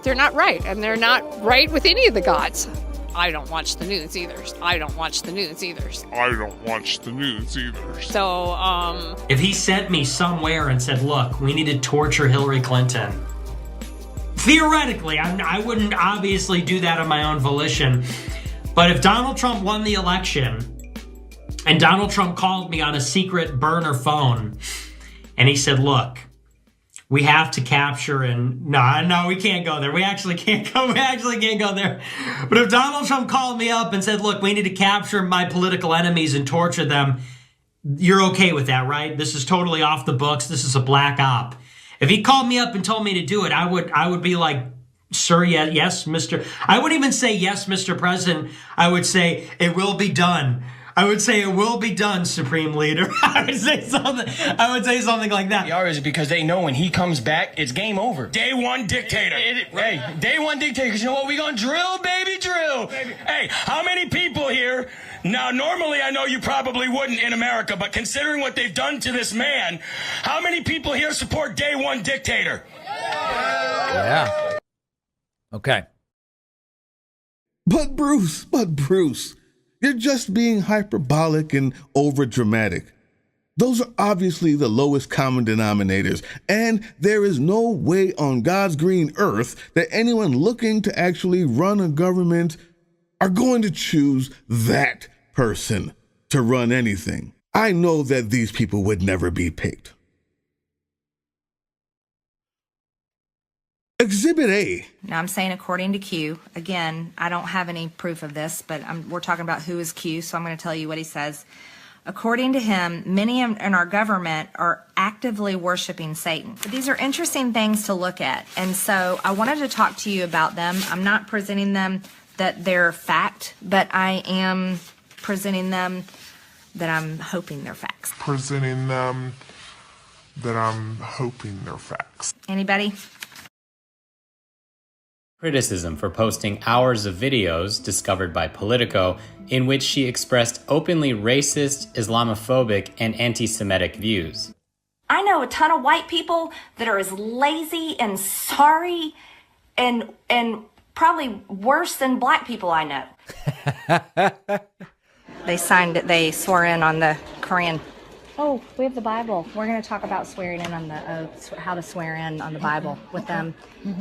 they're not right, and they're not right with any of the gods. I don't watch the news either. So, if he sent me somewhere and said, look, we need to torture Hillary Clinton, theoretically, I wouldn't obviously do that on my own volition. But if Donald Trump won the election and Donald Trump called me on a secret burner phone and he said, look, we have to capture and no, we can't go there. We actually can't go. We actually can't go there. But if Donald Trump called me up and said, look, we need to capture my political enemies and torture them, you're okay with that, right? This is totally off the books. This is a black op. If he called me up and told me to do it, I would be like, sir, yes, Mr. I wouldn't even say yes, Mr. President. I would say it will be done. I would say it will be done, Supreme Leader. I would say something like that. They are, because they know when he comes back, it's game over. Day one dictator. Hey, day one dictator. Because you know what? We gonna drill, baby, drill. Hey, how many people here? Now, normally I know you probably wouldn't in America, but considering what they've done to this man, how many people here support day one dictator? Yeah. Okay. But Bruce, you're just being hyperbolic and overdramatic. Those are obviously the lowest common denominators, and there is no way on God's green earth that anyone looking to actually run a government are going to choose that person to run anything. I know that these people would never be picked. Exhibit A. Now I'm saying according to Q. Again, I don't have any proof of this, but we're talking about who is Q, so I'm going to tell you what he says. According to him, many in our government are actively worshiping Satan. But these are interesting things to look at, and so I wanted to talk to you about them. I'm not presenting them that they're fact, but I am presenting them that I'm hoping they're facts. Presenting them that I'm hoping they're facts. Anybody? Criticism for posting hours of videos discovered by Politico in which she expressed openly racist, Islamophobic, and anti-Semitic views. I know a ton of white people that are as lazy and sorry and probably worse than black people I know. They swore in on the Koran. Oh, we have the Bible. We're going to talk about swearing in on the how to swear in on the Bible with them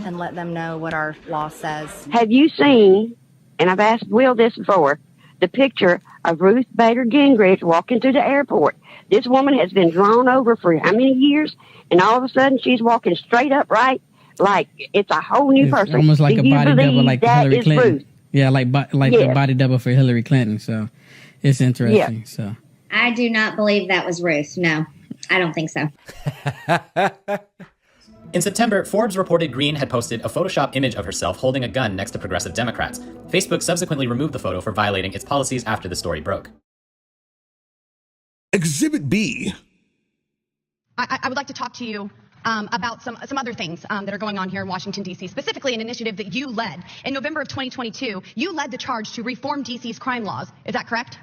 and let them know what our law says. Have you seen, and I've asked Will this before, the picture of Ruth Bader Gingrich walking through the airport? This woman has been drawn over for how many years, and all of a sudden she's walking straight upright like it's a whole new person. Almost like Do a you body believe double, like that Hillary is Clinton. Ruth? Yeah, like Yes. the body double for Hillary Clinton. So it's interesting. Yeah. So I do not believe that was Ruth. No, I don't think so. In September, Forbes reported Green had posted a Photoshop image of herself holding a gun next to progressive Democrats. Facebook subsequently removed the photo for violating its policies after the story broke. Exhibit B. I would like to talk to you about some other things that are going on here in Washington, D.C., specifically an initiative that you led. In November of 2022, you led the charge to reform D.C.'s crime laws. Is that correct?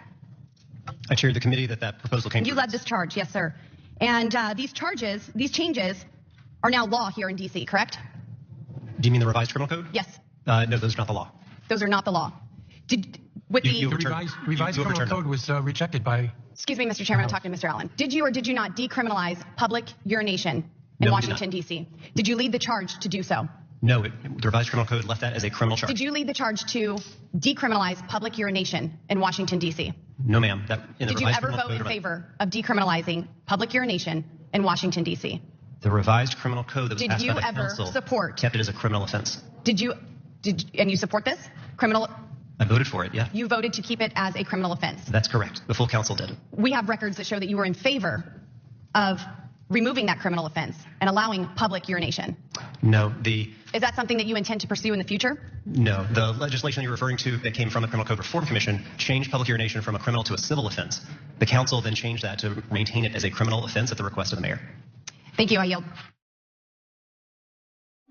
I chaired the committee that proposal came You through. led this charge, yes, sir. And these changes are now law here in D.C., correct? Do you mean the revised criminal code? Yes. No, those are not the law. Those are not the law. The revised criminal code was rejected by... Excuse me, Mr. Chairman, I'm talking to Mr. Allen. Did you or did you not decriminalize public urination in No, we did Washington, not. D.C.? Did you lead the charge to do so? No, the revised criminal code left that as a criminal charge. Did you lead the charge to decriminalize public urination in Washington, D.C.? No, ma'am. Did you ever vote in favor of decriminalizing public urination in Washington, D.C.? The revised criminal code that was Did passed you by the ever council support? kept it as a criminal offense. And you support this? I voted for it, yeah. You voted to keep it as a criminal offense. That's correct. The full council did. We have records that show that you were in favor of removing that criminal offense and allowing public urination. No, Is that something that you intend to pursue in the future? No, the legislation you're referring to that came from the Criminal Code Reform Commission changed public urination from a criminal to a civil offense. The council then changed that to maintain it as a criminal offense at the request of the mayor. Thank you. I yield.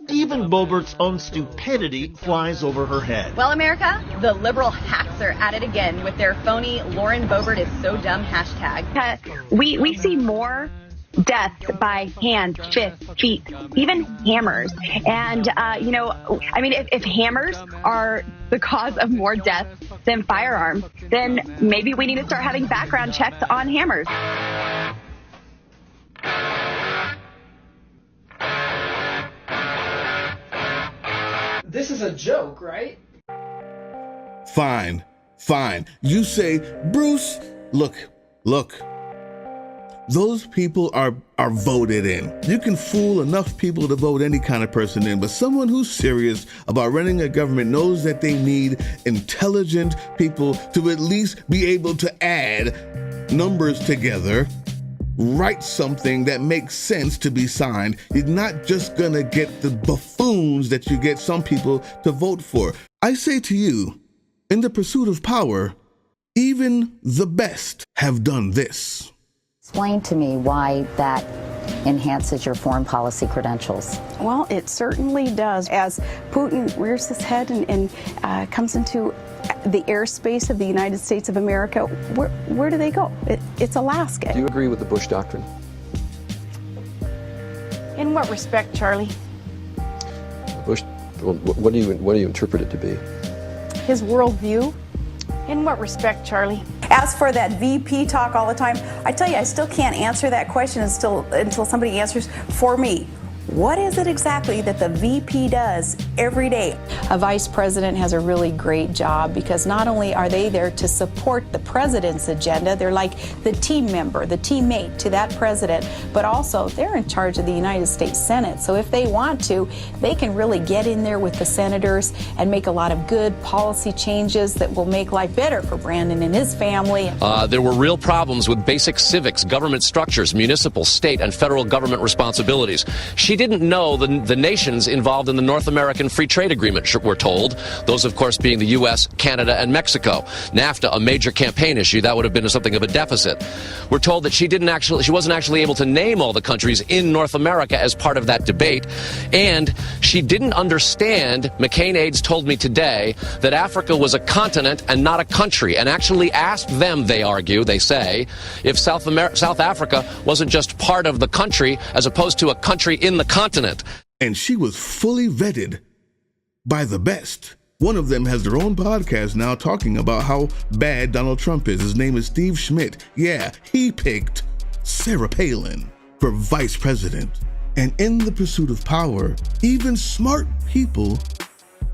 Even Boebert's own stupidity flies over her head. Well, America, the liberal hacks are at it again with their phony Lauren Boebert is so dumb hashtag. We see more deaths by hands, fists, feet, even hammers. And, if hammers are the cause of more deaths than firearms, then maybe we need to start having background checks on hammers. This is a joke, right? Fine. You say, Bruce, look. Those people are voted in. You can fool enough people to vote any kind of person in, but someone who's serious about running a government knows that they need intelligent people to at least be able to add numbers together, write something that makes sense to be signed. You're not just gonna get the buffoons that you get some people to vote for. I say to you, in the pursuit of power, even the best have done this. Explain to me why that enhances your foreign policy credentials. Well, it certainly does. As Putin rears his head and comes into the airspace of the United States of America, where do they go? It's Alaska. Do you agree with the Bush doctrine? In what respect, Charlie? Bush, what do you interpret it to be? His worldview? In what respect, Charlie? As for that VP talk all the time, I tell you, I still can't answer that question until somebody answers for me. What is it exactly that the VP does every day? A vice president has a really great job because not only are they there to support the president's agenda, they're like the team member, the teammate to that president, but also they're in charge of the United States Senate. So if they want to, they can really get in there with the senators and make a lot of good policy changes that will make life better for Brandon and his family. There were real problems with basic civics, government structures, municipal, state, and federal government responsibilities. She didn't know the nations involved in the North American Free Trade Agreement, we're told. Those, of course, being the U.S., Canada, and Mexico. NAFTA, a major campaign issue, that would have been something of a deficit. We're told that she wasn't actually able to name all the countries in North America as part of that debate. And she didn't understand, McCain aides told me today, that Africa was a continent and not a country, and actually asked them, they say, if South Africa wasn't just part of the country as opposed to a country in the continent. And she was fully vetted by the best. One of them has their own podcast now talking about how bad Donald Trump is. His name is Steve Schmidt. Yeah, he picked Sarah Palin for vice president. And in the pursuit of power, even smart people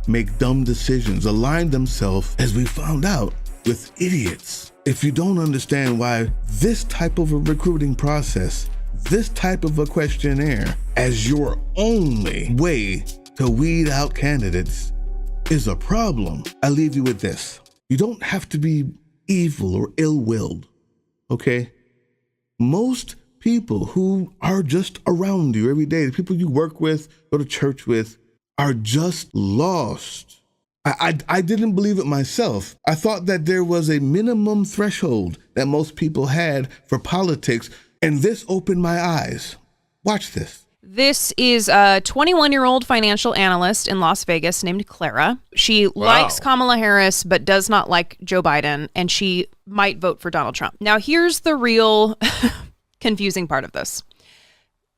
make dumb decisions, align themselves, as we found out, with idiots. If you don't understand why this type of a recruiting process, this type of a questionnaire, as your only way to weed out candidates is a problem, I leave you with this. You don't have to be evil or ill-willed, okay? Most people who are just around you every day, the people you work with, go to church with, are just lost. I didn't believe it myself. I thought that there was a minimum threshold that most people had for politics, and this opened my eyes. Watch this. This is a 21-year-old financial analyst in Las Vegas named Clara. She likes Kamala Harris, but does not like Joe Biden, and she might vote for Donald Trump. Now, here's the real confusing part of this.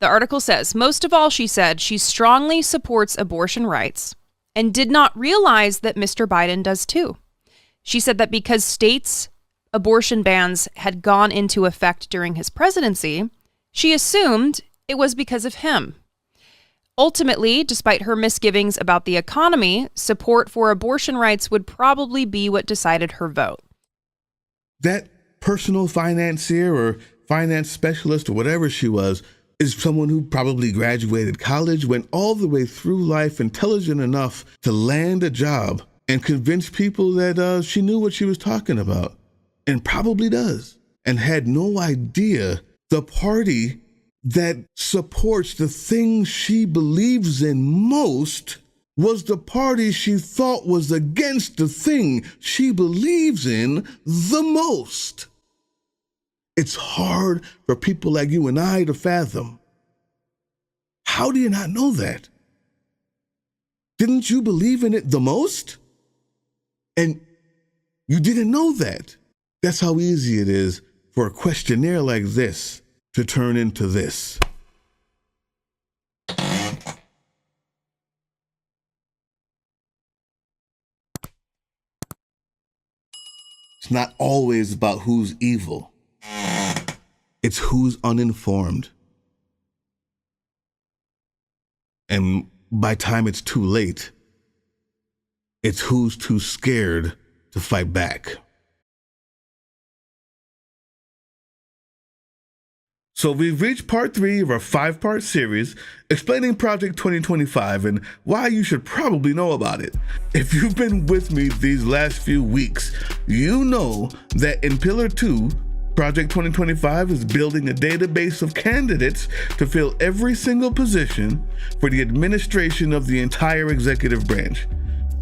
The article says, most of all, she said, she strongly supports abortion rights and did not realize that Mr. Biden does too. She said that because states' abortion bans had gone into effect during his presidency, she assumed it was because of him. Ultimately, despite her misgivings about the economy, support for abortion rights would probably be what decided her vote. That personal financier or finance specialist or whatever she was is someone who probably graduated college, went all the way through life, intelligent enough to land a job and convince people that she knew what she was talking about, and probably does, and had no idea the party that supports the things she believes in most was the party she thought was against the thing she believes in the most. It's hard for people like you and I to fathom. How do you not know that? Didn't you believe in it the most? And you didn't know that. That's how easy it is for a questionnaire like this to turn into this. It's not always about who's evil. It's who's uninformed. And by the time it's too late, it's who's too scared to fight back. So we've reached part 3 of our 5-part series explaining Project 2025 and why you should probably know about it. If you've been with me these last few weeks, you know that in Pillar 2, Project 2025 is building a database of candidates to fill every single position for the administration of the entire executive branch.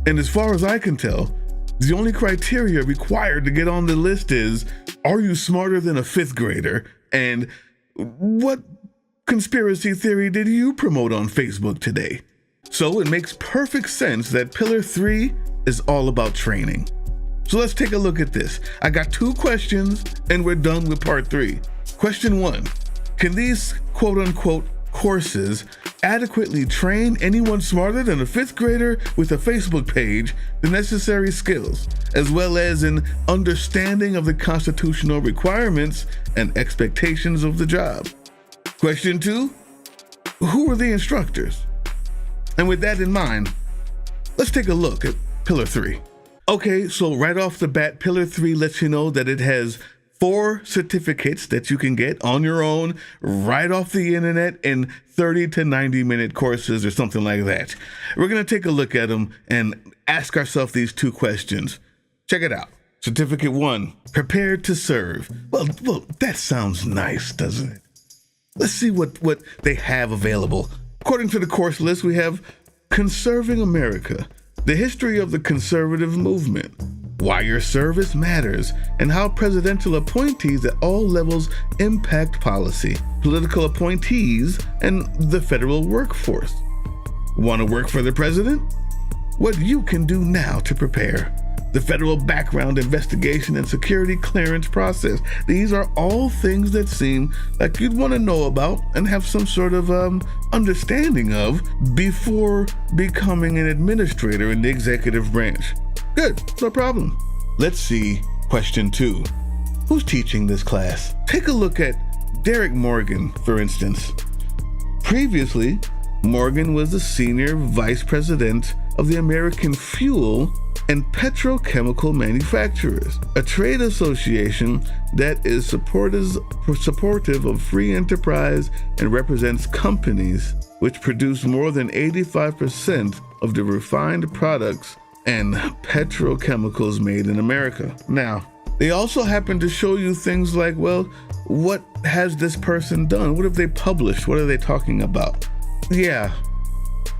And as far as I can tell, the only criteria required to get on the list is, are you smarter than a 5th grader? And what conspiracy theory did you promote on Facebook today? So it makes perfect sense that Pillar 3 is all about training. So let's take a look at this. I got 2 questions and we're done with part 3. Question 1, can these quote-unquote courses adequately train anyone smarter than a 5th grader with a Facebook page the necessary skills, as well as an understanding of the constitutional requirements and expectations of the job? Question 2, who are the instructors? And with that in mind, let's take a look at Pillar 3. Okay, so right off the bat, Pillar 3 lets you know that it has 4 certificates that you can get on your own right off the internet in 30 to 90 minute courses or something like that. We're going to take a look at them and ask ourselves these 2 questions. Check it out. Certificate 1, prepared to serve. Well, that sounds nice, doesn't it? Let's see what they have available. According to the course list, we have Conserving America, the history of the conservative movement, why your service matters, and how presidential appointees at all levels impact policy, political appointees, and the federal workforce. Want to work for the president? What you can do now to prepare. The federal background investigation and security clearance process. These are all things that seem like you'd want to know about and have some sort of understanding of before becoming an administrator in the executive branch. Good, no problem. Let's see question 2. Who's teaching this class? Take a look at Derek Morgan, for instance. Previously, Morgan was the senior vice president of the American Fuel and Petrochemical Manufacturers, a trade association that is supportive of free enterprise and represents companies which produce more than 85% of the refined products and petrochemicals made in America. Now, they also happen to show you things like, well, what has this person done? What have they published? What are they talking about? Yeah,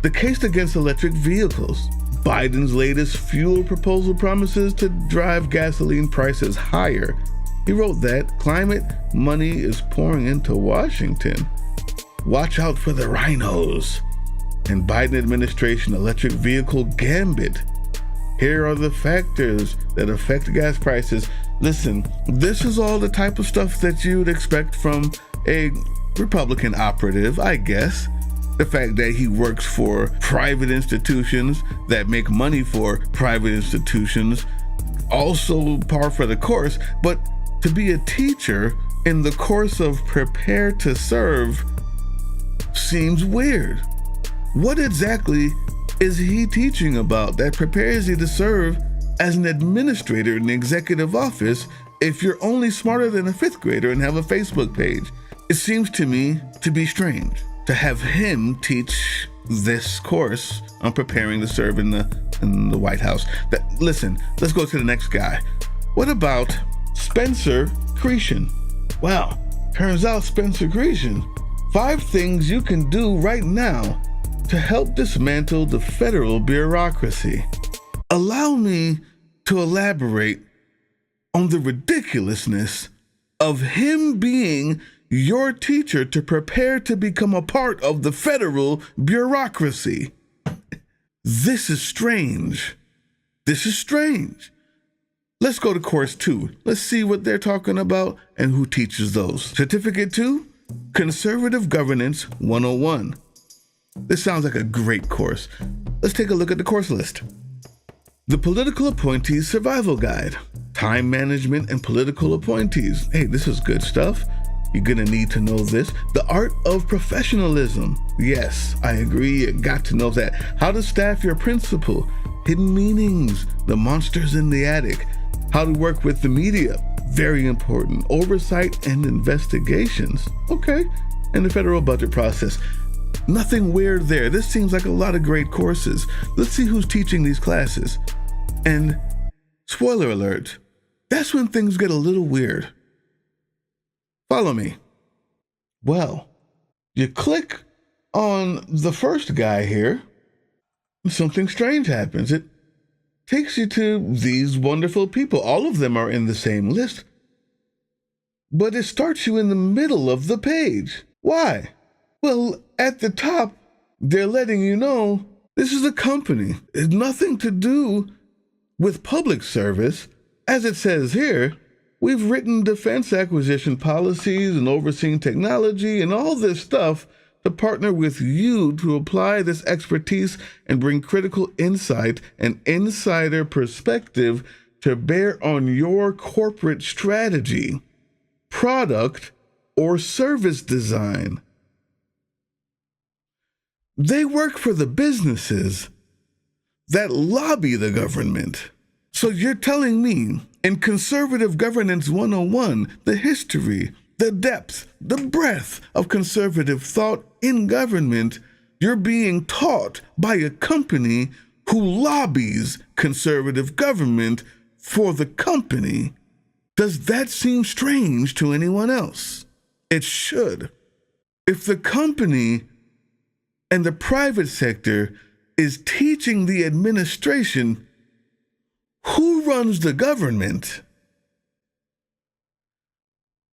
the case against electric vehicles. Biden's latest fuel proposal promises to drive gasoline prices higher. He wrote that climate money is pouring into Washington. Watch out for the rhinos. And Biden administration electric vehicle gambit. Here are the factors that affect gas prices. Listen, this is all the type of stuff that you would expect from a Republican operative, I guess. The fact that he works for private institutions that make money for private institutions, also par for the course, but to be a teacher in the course of Prepare to Serve seems weird. What exactly is he teaching about that prepares you to serve as an administrator in the executive office if you're only smarter than a 5th grader and have a Facebook page? It seems to me to be strange to have him teach this course on preparing to serve in the White House. Listen, let's go to the next guy. What about Spencer Cretion? Well, turns out Spencer Cretion, 5 things you can do right now to help dismantle the federal bureaucracy. Allow me to elaborate on the ridiculousness of him being your teacher to prepare to become a part of the federal bureaucracy. This is strange. This is strange. Let's go to course 2. Let's see what they're talking about and who teaches those. Certificate 2, Conservative Governance 101. This sounds like a great course. Let's take a look at the course list. The Political Appointees Survival Guide, Time Management and Political Appointees. Hey, this is good stuff. You're gonna need to know this. The Art of Professionalism. Yes, I agree, you got to know that. How to staff your principal. Hidden Meanings, The Monsters in the Attic. How to work with the media. very important. Oversight and investigations. Okay. And the federal budget process. Nothing weird there. This seems like a lot of great courses. Let's see who's teaching these classes. And spoiler alert, that's when things get a little weird. Follow me. Well, you click on the first guy here, something strange happens. It takes you to these wonderful people. All of them are in the same list. But it starts you in the middle of the page. Why? Well, at the top, they're letting you know this is a company. It's nothing to do with public service. As it says here, we've written defense acquisition policies and overseen technology and all this stuff to partner with you to apply this expertise and bring critical insight and insider perspective to bear on your corporate strategy, product, or service design. They work for the businesses that lobby the government. So you're telling me in Conservative Governance 101, the history, the depth, the breadth of conservative thought in government, you're being taught by a company who lobbies conservative government for the company. Does that seem strange to anyone else? It should. If the company and the private sector is teaching the administration who runs the government,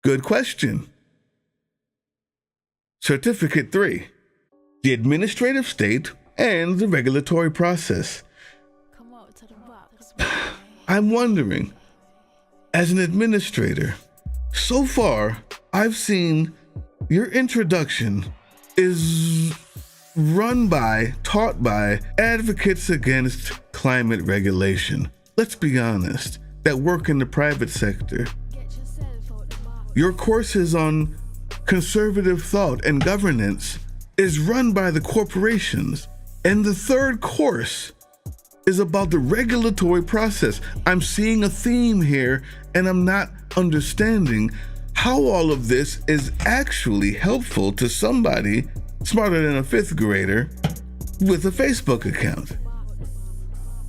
good question. Certificate 3, the administrative state and the regulatory process. I'm wondering, as an administrator, so far I've seen your introduction is run by, taught by advocates against climate regulation. Let's be honest, that work in the private sector. Your courses on conservative thought and governance is run by the corporations. And the third course is about the regulatory process. I'm seeing a theme here, and I'm not understanding how all of this is actually helpful to somebody smarter than a fifth grader with a Facebook account.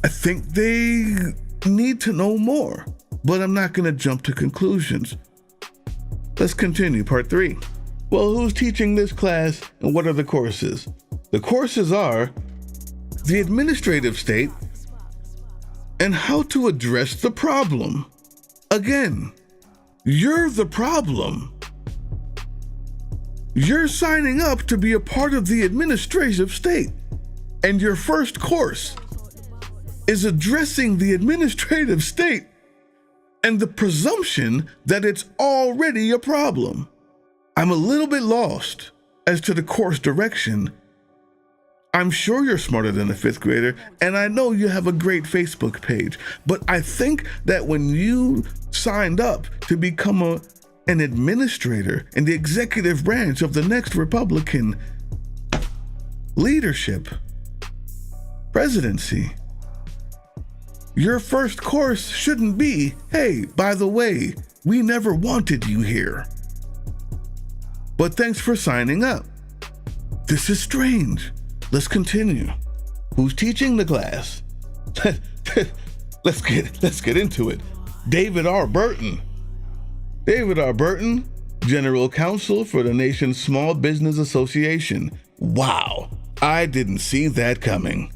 I think they need to know more, but I'm not going to jump to conclusions. Let's continue, part 3. Well, who's teaching this class and what are the courses? The courses are the administrative state and how to address the problem. Again, you're the problem. You're signing up to be a part of the administrative state, and your first course is addressing the administrative state and the presumption that it's already a problem. I'm a little bit lost as to the course direction. I'm sure you're smarter than a fifth grader, and I know you have a great Facebook page, but I think that when you signed up to become an administrator in the executive branch of the next Republican leadership, presidency, your first course shouldn't be, hey, by the way, we never wanted you here, but thanks for signing up. This is strange. Let's continue. Who's teaching the class? Let's get into it. David R. Burton. David R. Burton, General Counsel for the nation's Small Business Association. Wow, I didn't see that coming.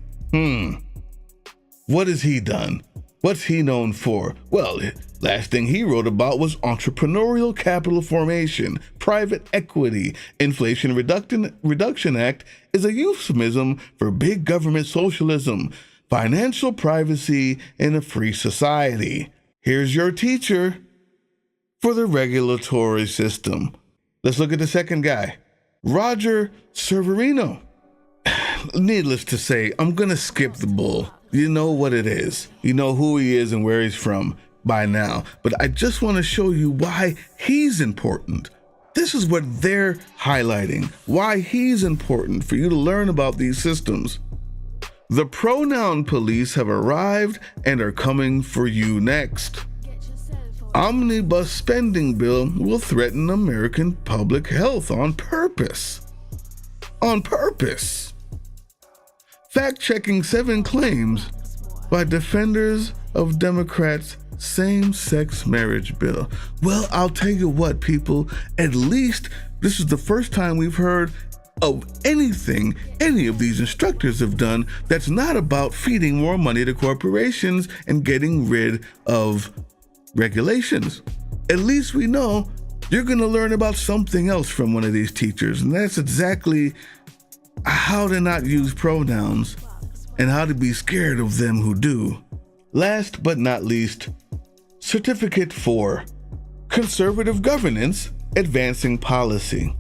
What has he done? What's he known for? Well, last thing he wrote about was entrepreneurial capital formation, private equity. Inflation Reduction Act is a euphemism for big government socialism, financial privacy in a free society. Here's your teacher for the regulatory system. Let's look at the second guy, Roger Severino. Needless to say, I'm gonna skip the bull. You know what it is. You know who he is and where he's from by now. But I just want to show you why he's important. This is what they're highlighting, why he's important for you to learn about these systems. The pronoun police have arrived and are coming for you next. omnibus spending bill will threaten American public health on purpose. On purpose. Fact-checking 7 claims by defenders of Democrats' same-sex marriage bill. Well, I'll tell you what, people, at least this is the first time we've heard of anything any of these instructors have done that's not about feeding more money to corporations and getting rid of regulations. At least we know you're going to learn about something else from one of these teachers, and that's exactly how to not use pronouns and how to be scared of them who do. Last but not least, Certificate 4, Conservative Governance, Advancing Policy.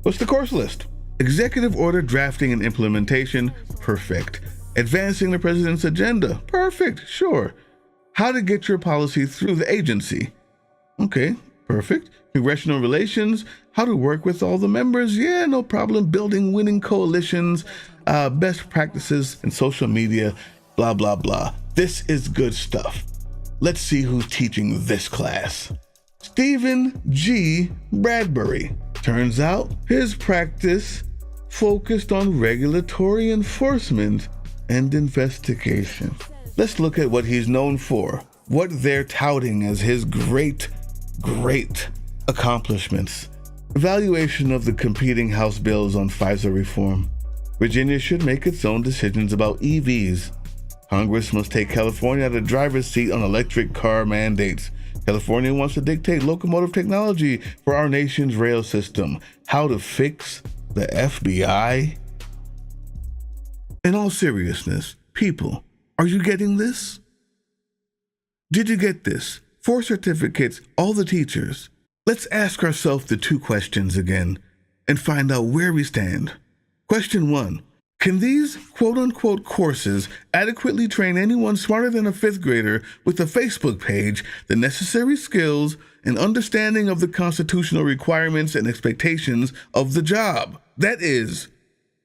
What's the course list? Executive order drafting and implementation, perfect. Advancing the president's agenda, perfect, sure. How to get your policy through the agency, okay, perfect. Congressional relations, how to work with all the members, yeah, no problem. Building winning coalitions, best practices in social media, blah, blah, blah. This is good stuff. Let's see who's teaching this class. Stephen G. Bradbury. Turns out his practice focused on regulatory enforcement and investigation. Let's look at what he's known for, what they're touting as his great accomplishments. Evaluation of the competing House bills on FISA reform. Virginia should make its own decisions about EVs. Congress must take California out of the driver's seat on electric car mandates. California wants to dictate locomotive technology for our nation's rail system. How to fix the FBI? In all seriousness, people, are you getting this? Did you get this? 4 certificates, all the teachers. Let's ask ourselves the 2 questions again and find out where we stand. Question 1. Can these quote-unquote courses adequately train anyone smarter than a 5th grader with a Facebook page the necessary skills and understanding of the constitutional requirements and expectations of the job? That is,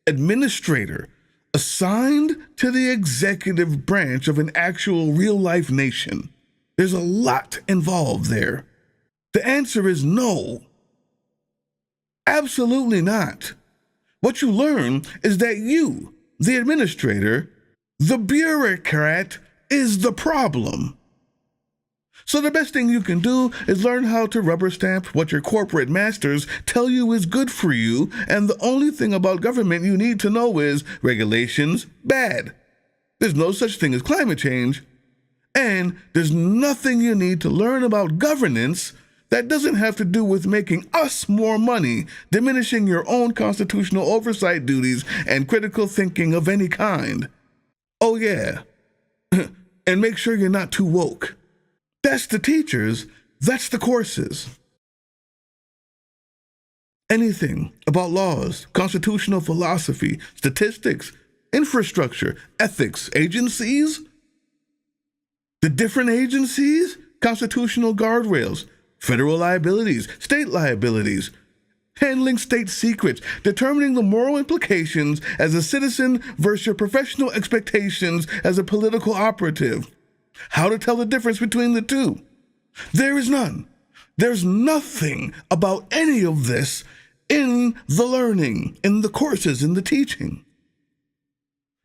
administrator, assigned to the executive branch of an actual real-life nation. There's a lot involved there. The answer is no. Absolutely not. What you learn is that you, the administrator, the bureaucrat, is the problem. So the best thing you can do is learn how to rubber stamp what your corporate masters tell you is good for you, and the only thing about government you need to know is regulations, bad. There's no such thing as climate change. And there's nothing you need to learn about governance that doesn't have to do with making us more money, diminishing your own constitutional oversight duties and critical thinking of any kind. Oh yeah, and make sure you're not too woke. That's the teachers, that's the courses. Anything about laws, constitutional philosophy, statistics, infrastructure, ethics, agencies, the different agencies, constitutional guardrails, federal liabilities, state liabilities, handling state secrets, determining the moral implications as a citizen versus your professional expectations as a political operative, how to tell the difference between the two. There is none. There's nothing about any of this in the learning, in the courses, in the teaching.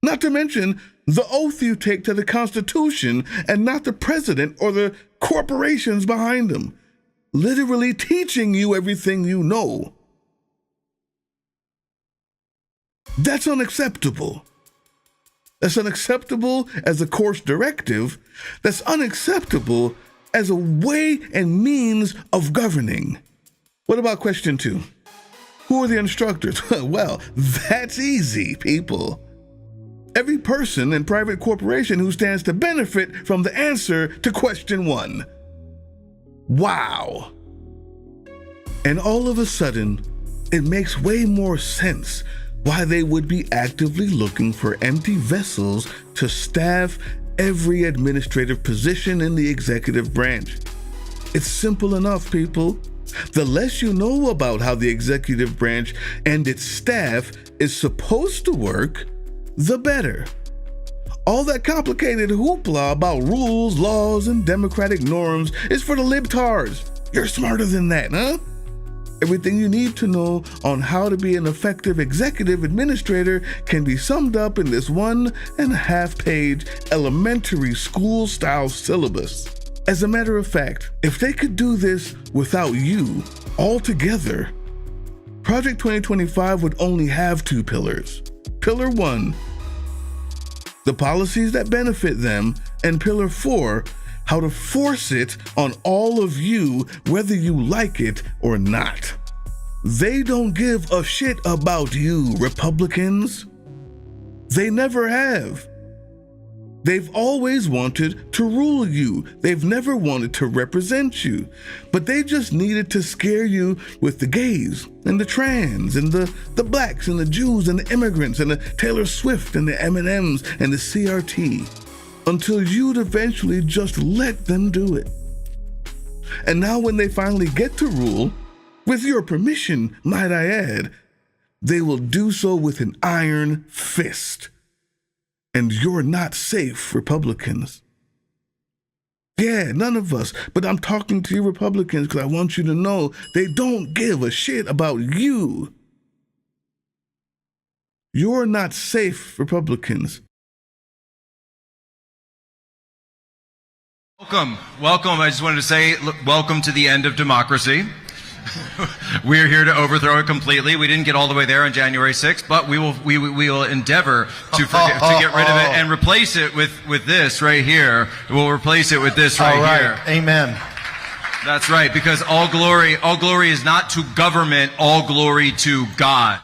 Not to mention the oath you take to the Constitution and not the president or the corporations behind them, literally teaching you everything you know. That's unacceptable. That's unacceptable as a course directive. That's unacceptable as a way and means of governing. What about question 2? Who are the instructors? Well, that's easy, people. Every person and private corporation who stands to benefit from the answer to question 1. Wow. And all of a sudden, it makes way more sense why they would be actively looking for empty vessels to staff every administrative position in the executive branch. It's simple enough, people. The less you know about how the executive branch and its staff is supposed to work, the better. All that complicated hoopla about rules, laws, and democratic norms is for the libtards. You're smarter than that, huh? Everything you need to know on how to be an effective executive administrator can be summed up in this 1.5-page elementary school-style syllabus. As a matter of fact, if they could do this without you altogether, Project 2025 would only have 2 pillars. Pillar 1, the policies that benefit them, and Pillar 4, how to force it on all of you, whether you like it or not. They don't give a shit about you, Republicans. They never have. They've always wanted to rule you. They've never wanted to represent you. But they just needed to scare you with the gays and the trans and the blacks and the Jews and the immigrants and the Taylor Swift and the M&Ms and the CRT until you'd eventually just let them do it. And now when they finally get to rule, with your permission, might I add, they will do so with an iron fist. And you're not safe, Republicans. Yeah, none of us, but I'm talking to you Republicans because I want you to know they don't give a shit about you. You're not safe, Republicans. Welcome. I just wanted to say, welcome to the end of democracy. We're here to overthrow it completely. We didn't get all the way there on January 6th, but we will endeavor to get rid of it and replace it with this right here. We'll replace it with this right here. Amen. That's right, because all glory is not to government, all glory to God.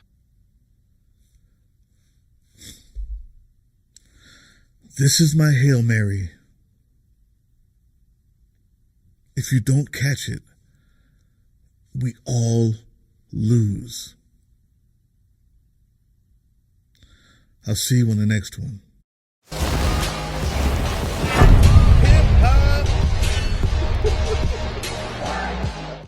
This is my Hail Mary. If you don't catch it, we all lose. I'll see you on the next one.